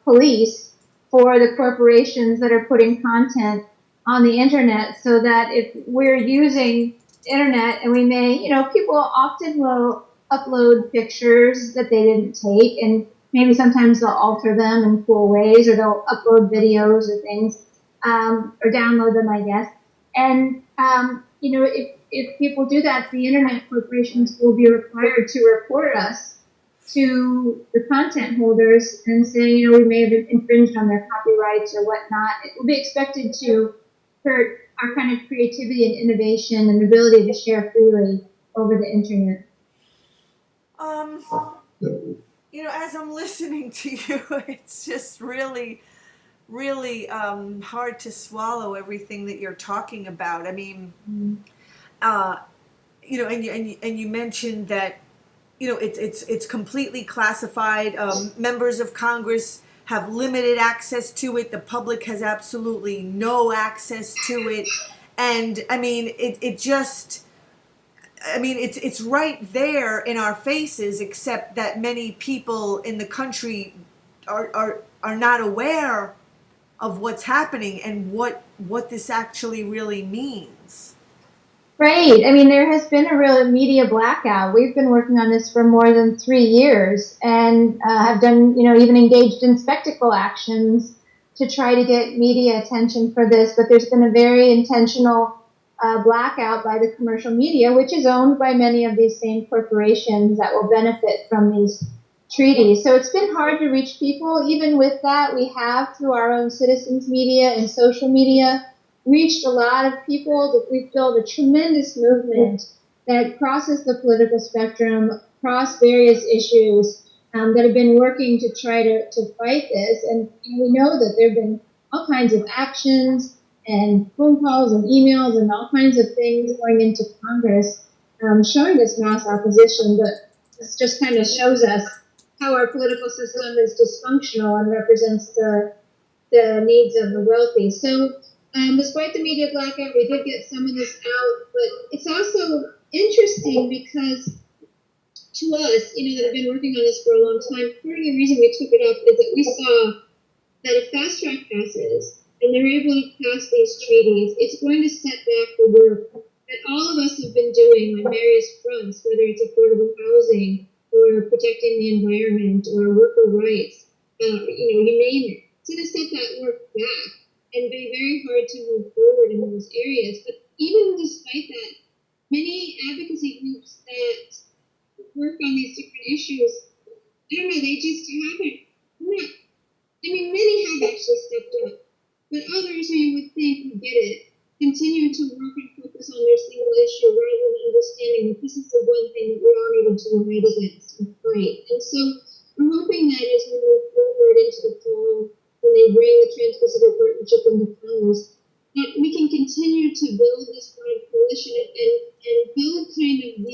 Speaker 5: police for the corporations that are putting content on the internet, so that if we're using internet and we may, people often will upload pictures that they didn't take, and maybe sometimes they'll alter them in cool ways, or they'll upload videos or things, or download them, I guess. And, if people do that, the internet corporations will be required to report us to the content holders and say, we may have infringed on their copyrights or whatnot. It will be expected to hurt our kind of creativity and innovation and ability to share freely over the internet.
Speaker 1: As I'm listening to you, it's just really, really hard to swallow everything that you're talking about. I mean, and you mentioned that, it's completely classified. Members of Congress have limited access to it. The public has absolutely no access to it. And I mean, it's right there in our faces, except that many people in the country are not aware of what's happening and what this actually really means.
Speaker 5: Right. I mean, there has been a real media blackout. We've been working on this for more than 3 years and have done, even engaged in spectacle actions to try to get media attention for this. But there's been a very intentional blackout by the commercial media, which is owned by many of these same corporations that will benefit from these treaties. So it's been hard to reach people. Even with that, we have, through our own citizens media and social media, reached a lot of people. That we've built a tremendous movement that crosses the political spectrum, across various issues, that have been working to try to fight this. And we know that there have been all kinds of actions and phone calls and emails and all kinds of things going into Congress, showing this mass opposition. But this just kind of shows us how our political system is dysfunctional and represents the needs of the wealthy. So despite the media blackout, we did get some of this out, but it's also interesting because to us, that have been working on this for a long time, part of the reason we took it up is that we saw that if fast track passes and they're able to pass these treaties, it's going to set back the work that all of us have been doing on various fronts, whether it's affordable housing or protecting the environment or worker rights, you name it. It's going to set that work back and be very hard to move forward in those areas. But even despite that, many advocacy groups that work on these different issues I don't know, they just haven't. Many have actually stepped up, but others who you would think would get it continue to work and focus on their single issue rather than understanding that this is the one thing that we're all needing to unite against and fight. And so I'm hoping that as we move forward into the fall, when they bring the Trans-Pacific Partnership into Congress, that we can continue to build this broad coalition and build kind of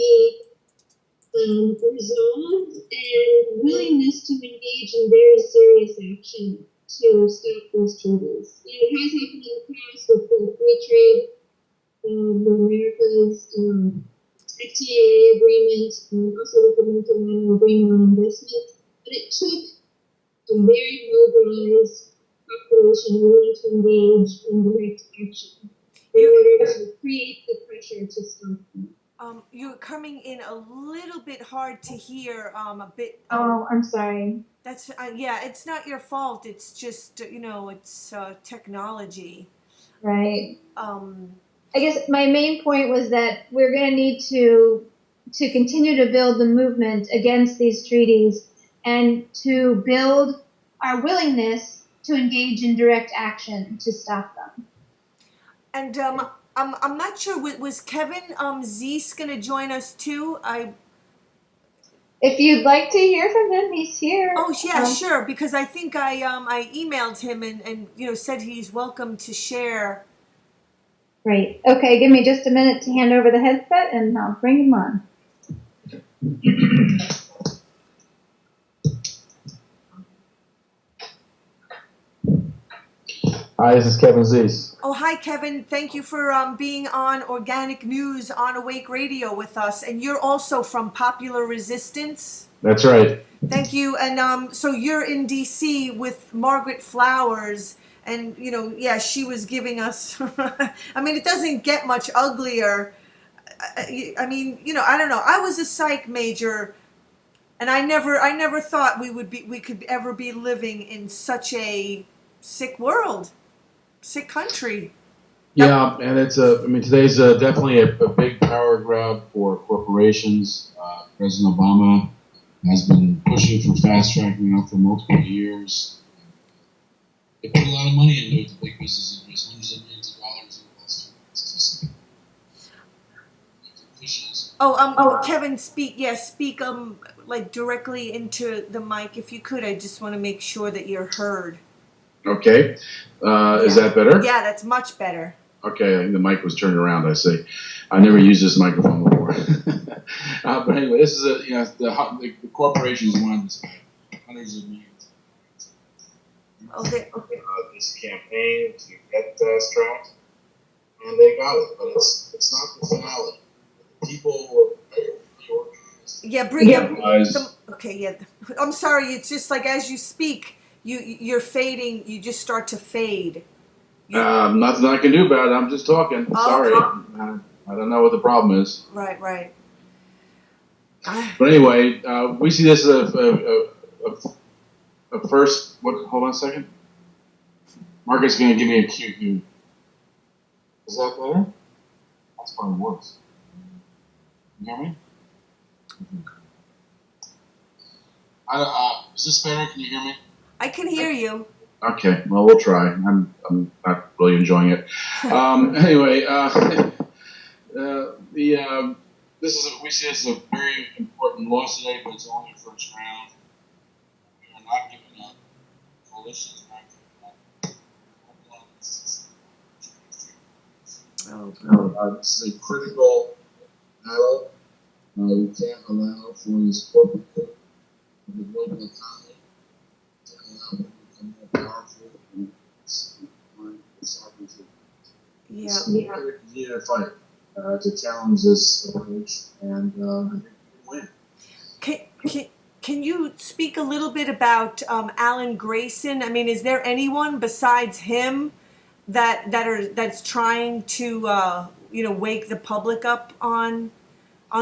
Speaker 5: the resolve and willingness to engage in very serious action to stop these treaties. It has happened in the past with the free trade, America's FTA agreement, also with the multilateral agreement on investment. But it took a very mobilized population willing to engage in direct action in order to create the pressure to stop them.
Speaker 1: You're coming in a little bit hard to hear. A bit.
Speaker 5: Oh, I'm sorry.
Speaker 1: That's yeah. It's not your fault. It's just it's technology.
Speaker 5: Right. I guess my main point was that we're going to need to continue to build the movement against these treaties and to build our willingness to engage in direct action to stop them.
Speaker 1: And I'm not sure. Was Kevin Zeese going to join us too?
Speaker 5: If you'd like to hear from him, he's here.
Speaker 1: Oh yeah, sure. Because I think I emailed him and said he's welcome to share.
Speaker 5: Great. Okay, give me just a minute to hand over the headset and I'll bring him on.
Speaker 6: Hi, this is Kevin Zeese.
Speaker 1: Oh, hi, Kevin. Thank you for being on Organic News on Awake Radio with us. And you're also from Popular Resistance.
Speaker 6: That's right.
Speaker 1: Thank you. And so you're in D.C. with Margaret Flowers. And, she was giving us, I mean, it doesn't get much uglier. I mean, I don't know. I was a psych major, and I never thought we could ever be living in such a sick world, sick country.
Speaker 6: Yeah, and it's today's definitely a big power grab for corporations. President Obama has been pushing for fast tracking for multiple years. They put a lot of money into it, the big business interests, hundreds of millions of dollars in the last 2 months.
Speaker 1: Oh, Kevin, speak like directly into the mic if you could. I just want to make sure that you're heard. Okay. Is that better? Yeah, that's much better. Okay, I think the mic was turned around, I see. I never used this microphone before. But anyway, this is the corporations wanted this hundreds of millions. Okay. This campaign to get Strat, and they got it, but it's not the finale. The people were very organized. Yeah, bring up. Okay, yeah. I'm sorry. It's just like as you speak, you're fading. You just start to fade. Nothing I can do about it. I'm just talking. Sorry. I don't know what the problem is. Right. But anyway, we see this as a first. Hold on a second. Margaret's going to give me a cue. Is that better? That's probably worse. You hear me? Is this better? Can you hear me? I can hear you. Okay, well, we'll try. I'm not really enjoying it. Anyway, we see this as a very important loss today, but it's only the first round. We are not giving up. Coalitions are not giving up. This is a critical battle. We can't allow for this corporate coup of the global economy to allow them to become more powerful and find sovereignty. Yeah. So we're going to continue to fight to challenge this approach, and I think we can win. Can you speak a little bit about Alan Grayson? I mean, is there anyone besides him that's trying to wake the public up on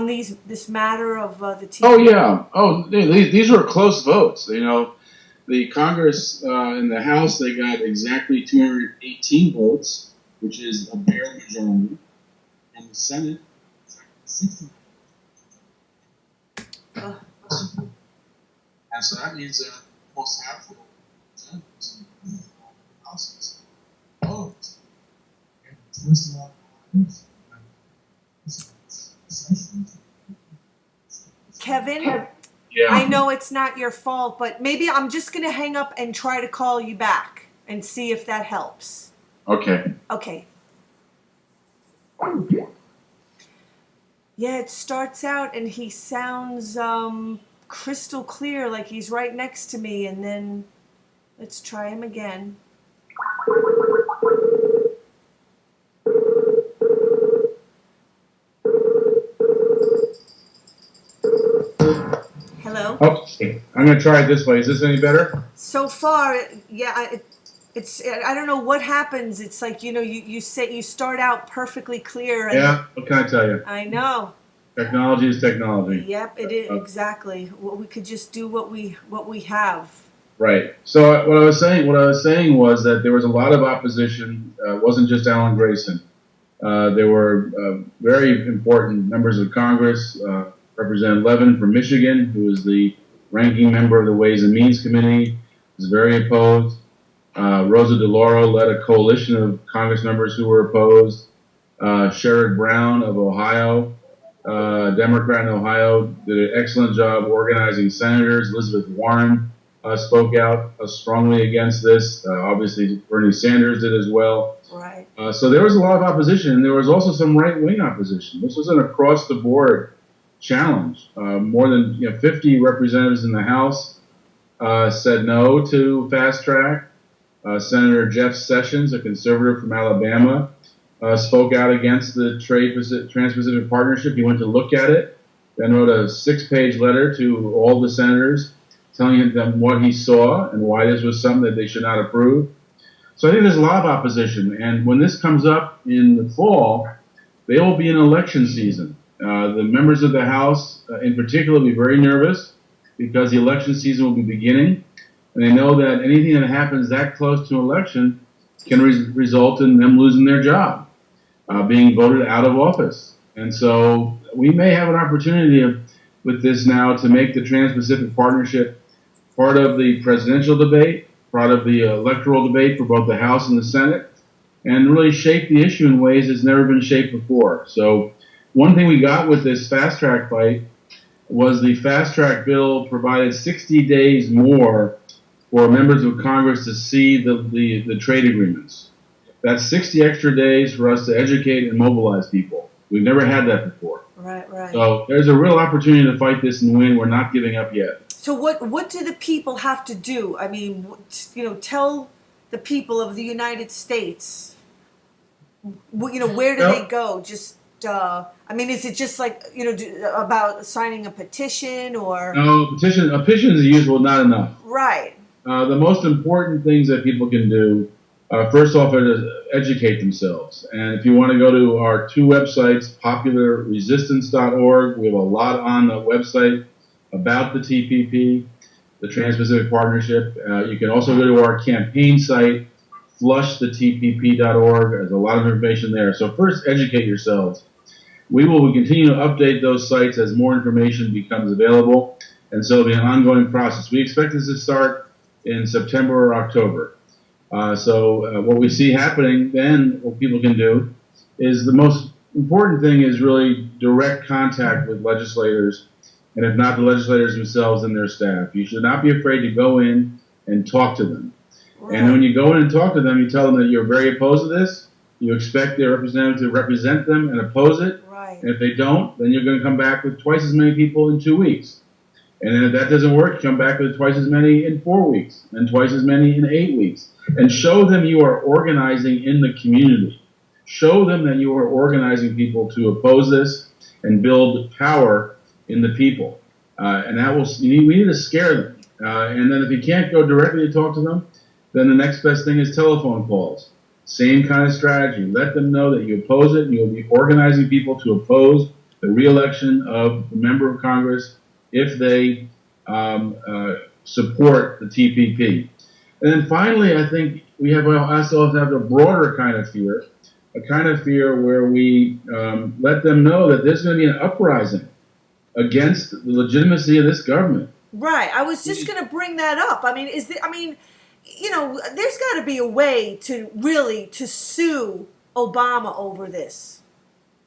Speaker 1: this matter of the TV? Oh yeah. Oh, these were close votes. The Congress in the House, they got exactly 218 votes, which is a bare majority, and the Senate, 60.
Speaker 6: And so that means that almost half the representatives in the House are opposed. And first of all,
Speaker 1: Kevin,
Speaker 6: yeah.
Speaker 1: I know it's not your fault, but maybe I'm just going to hang up and try to call you back and see if that helps.
Speaker 6: Okay.
Speaker 1: Okay. Yeah, it starts out and he sounds crystal clear, like he's right next to me, and then let's try him again. Hello?
Speaker 6: Okay, I'm going to try it this way. Is this any better?
Speaker 1: So far, yeah, I don't know what happens. It's like, you say you start out perfectly clear. And
Speaker 6: Yeah, what can I tell you?
Speaker 1: I know.
Speaker 6: Technology is technology.
Speaker 1: Yep, it is exactly. Well, we could just do what we have.
Speaker 6: Right. So what I was saying was that there was a lot of opposition. It wasn't just Alan Grayson. There were very important members of Congress. Representative Levin from Michigan, who is the ranking member of the Ways and Means Committee, was very opposed. Rosa DeLauro led a coalition of Congress members who were opposed. Sherrod Brown of Ohio, Democrat in Ohio, did an excellent job organizing senators. Elizabeth Warren spoke out strongly against this. Obviously, Bernie Sanders did as well.
Speaker 1: Right.
Speaker 6: So there was a lot of opposition, and there was also some right-wing opposition. This was an across-the-board challenge. More than 50 representatives in the House said no to fast track. Senator Jeff Sessions, a conservative from Alabama, spoke out against the Trans-Pacific Partnership. He went to look at it, then wrote a 6-page letter to all the senators telling them what he saw and why this was something that they should not approve. So I think there's a lot of opposition. And when this comes up in the fall, they will be in election season. The members of the House, in particular, will be very nervous because the election season will be beginning. And they know that anything that happens that close to an election can result in them losing their job, being voted out of office. And so we may have an opportunity with this now to make the Trans-Pacific Partnership part of the presidential debate, part of the electoral debate for both the House and the Senate, and really shape the issue in ways it's never been shaped before. So one thing we got with this fast track fight was the fast track bill provided 60 days more for members of Congress to see the trade agreements. That's 60 extra days for us to educate and mobilize people. We've never had that before.
Speaker 1: Right.
Speaker 6: So there's a real opportunity to fight this and win. We're not giving up yet.
Speaker 1: So what do the people have to do? I mean, tell the people of the United States, where do they go? Just, I mean, is it just like, about signing a petition or?
Speaker 6: No, a petition is useful, not enough.
Speaker 1: Right.
Speaker 6: The most important things that people can do, first off, are to educate themselves. And if you want to go to our 2 websites, popularresistance.org, we have a lot on the website about the TPP, the Trans-Pacific Partnership. You can also go to our campaign site, flushthetpp.org. There's a lot of information there. So first, educate yourselves. We will continue to update those sites as more information becomes available, and so it'll be an ongoing process. We expect this to start in September or October. So what we see happening then, what people can do, is the most important thing is really direct contact with legislators, and if not the legislators themselves and their staff. You should not be afraid to go in and talk to them. Right. And when you go in and talk to them, you tell them that you're very opposed to this. You expect their representative to represent them and oppose it.
Speaker 1: Right.
Speaker 6: And if they don't, then you're going to come back with twice as many people in 2 weeks. And then if that doesn't work, you come back with twice as many in 4 weeks, and twice as many in 8 weeks. And show them you are organizing in the community. Show them that you are organizing people to oppose this and build power in the people. And that will, we need to scare them. And then if you can't go directly to talk to them, then the next best thing is telephone calls. Same kind of strategy. Let them know that you oppose it, and you'll be organizing people to oppose the re-election of the member of Congress if they support the TPP. And then finally, I think we also have a broader kind of fear, a kind of fear where we let them know that there's going to be an uprising against the legitimacy of this government.
Speaker 1: Right. I was just going to bring that up. I mean, there's got to be a way to really to sue Obama over this.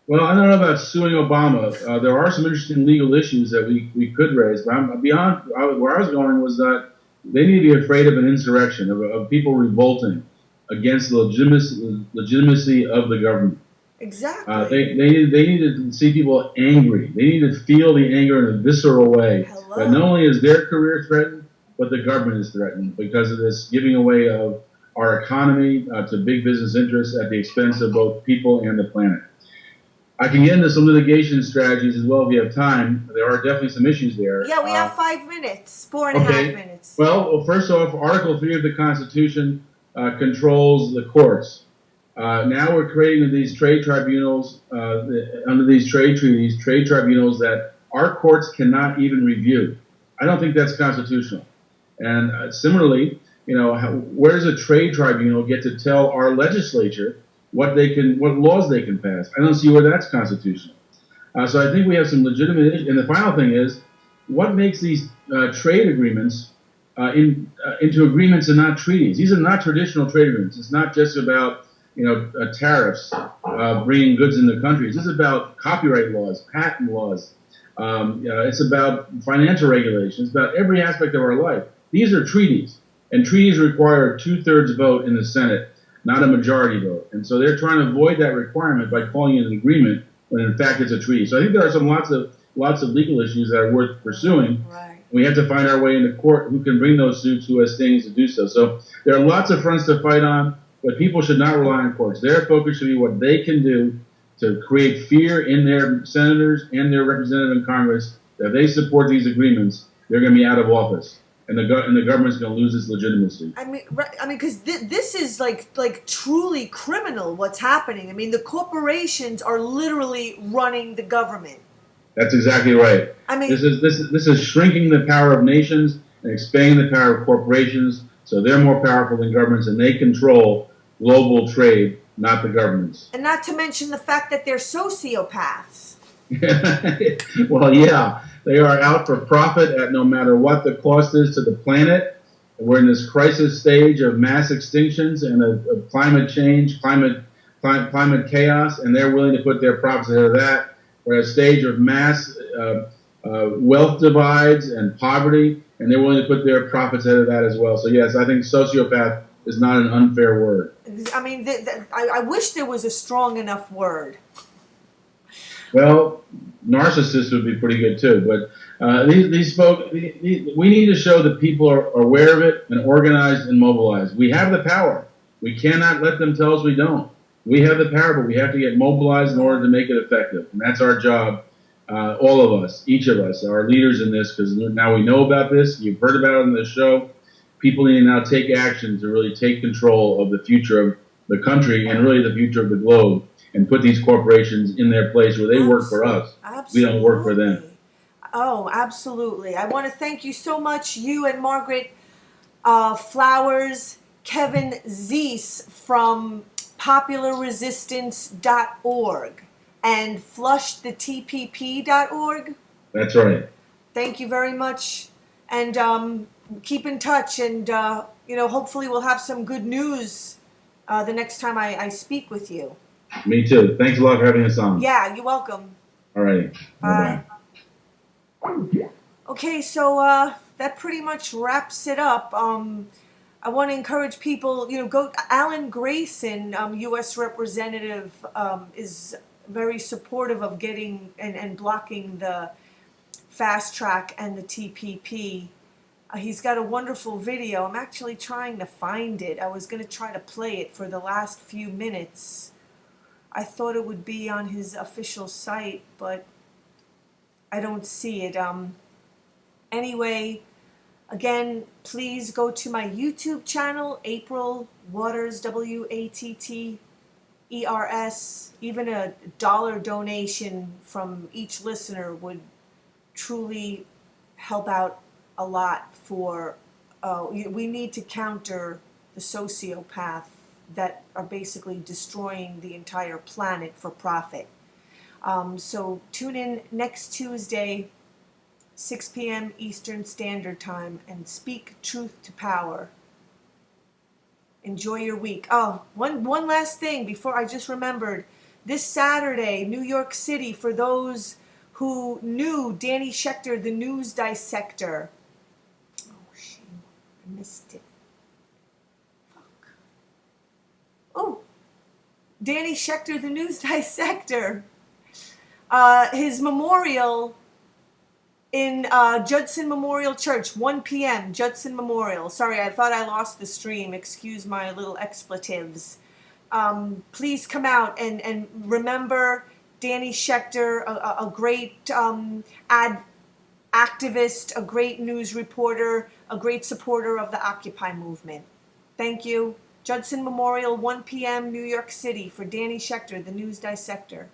Speaker 6: Well, I don't know about suing Obama. There are some interesting legal issues that we could raise, but where I was going was that they need to be afraid of an insurrection, of people revolting against the legitimacy of the government.
Speaker 1: Exactly.
Speaker 6: They need to see people angry. They need to feel the anger in a visceral way.
Speaker 1: Hello.
Speaker 6: But not only is their career threatened, but the government is threatened because of this giving away of our economy to big business interests at the expense of both people and the planet. I can get into some litigation strategies as well if we have time. There are definitely some issues there.
Speaker 1: Yeah, we have 5 minutes, 4.5 minutes.
Speaker 6: Well, first off, Article 3 of the Constitution controls the courts. Now we're creating these trade tribunals, under these trade treaties, trade tribunals that our courts cannot even review. I don't think that's constitutional. And similarly, where does a trade tribunal get to tell our legislature what laws they can pass? I don't see where that's constitutional. So I think we have some legitimate issues. And the final thing is, what makes these trade agreements into agreements and not treaties? These are not traditional trade agreements. It's not just about tariffs, bringing goods into countries. This is about copyright laws, patent laws. It's about financial regulations. It's about every aspect of our life. These are treaties, and treaties require a 2/3 vote in the Senate, not a majority vote. And so they're trying to avoid that requirement by calling it an agreement when in fact it's a treaty. So I think there are lots of legal issues that are worth pursuing.
Speaker 1: Right.
Speaker 6: We have to find our way into court, who can bring those suits, who has things to do so. So there are lots of fronts to fight on, but people should not rely on courts. Their focus should be what they can do to create fear in their senators and their representative in Congress that if they support these agreements, they're going to be out of office. And the government's going to lose its legitimacy.
Speaker 1: I mean, because this is like truly criminal. What's happening? I mean, the corporations are literally running the government.
Speaker 6: That's exactly right.
Speaker 1: I mean,
Speaker 6: this is shrinking the power of nations and expanding the power of corporations, so they're more powerful than governments, and they control global trade, not the governments.
Speaker 1: And not to mention the fact that they're sociopaths.
Speaker 6: Well, yeah. They are out for profit at no matter what the cost is to the planet. We're in this crisis stage of mass extinctions and of climate change, climate chaos, and they're willing to put their profits ahead of that. We're at a stage of mass wealth divides and poverty, and they're willing to put their profits ahead of that as well. So yes, I think sociopath is not an unfair word.
Speaker 1: I mean, I wish there was a strong enough word.
Speaker 6: Well, narcissist would be pretty good too, but these folks, we need to show that people are aware of it and organized and mobilized. We have the power. We cannot let them tell us we don't. We have the power, but we have to get mobilized in order to make it effective, and that's our job. All of us, each of us, are leaders in this because now we know about this. You've heard about it on the show. People need to now take action to really take control of the future of the country and really the future of the globe, and put these corporations in their place where they work for us.
Speaker 1: Absolutely.
Speaker 6: We don't work for them.
Speaker 1: Oh, absolutely. I want to thank you so much, you and Margaret Flowers, Kevin Zeese from popularresistance.org and flushthetpp.org.
Speaker 6: That's right.
Speaker 1: Thank you very much. And keep in touch, and hopefully we'll have some good news the next time I speak with you.
Speaker 6: Me too. Thanks a lot for having us on.
Speaker 1: Yeah, you're welcome.
Speaker 6: All righty.
Speaker 1: Bye. Okay, so that pretty much wraps it up. I want to encourage people, go. Alan Grayson, U.S. Representative, is very supportive of getting and blocking the fast track and the TPP. He's got a wonderful video. I'm actually trying to find it. I was going to try to play it for the last few minutes. I thought it would be on his official site, but I don't see it. Anyway, again, please go to my YouTube channel, April Waters, WATTERS. Even a $1 donation from each listener would truly help out a lot for, we need to counter the sociopath that are basically destroying the entire planet for profit. So tune in next Tuesday 6 p.m. Eastern Standard Time, and speak truth to power. Enjoy your week. Oh, one last thing before I just remembered. This Saturday, New York City, for those who knew Danny Schechter, the news dissector. Oh, shame. I missed it. Fuck. Oh, Danny Schechter, the news dissector. His memorial in Judson Memorial Church, 1 p.m., Judson Memorial. Sorry, I thought I lost the stream. Excuse my little expletives. Please come out and remember Danny Schechter, a great activist, a great news reporter, a great supporter of the Occupy movement. Thank you. Judson Memorial, 1 p.m., New York City, for Danny Schechter, the news dissector.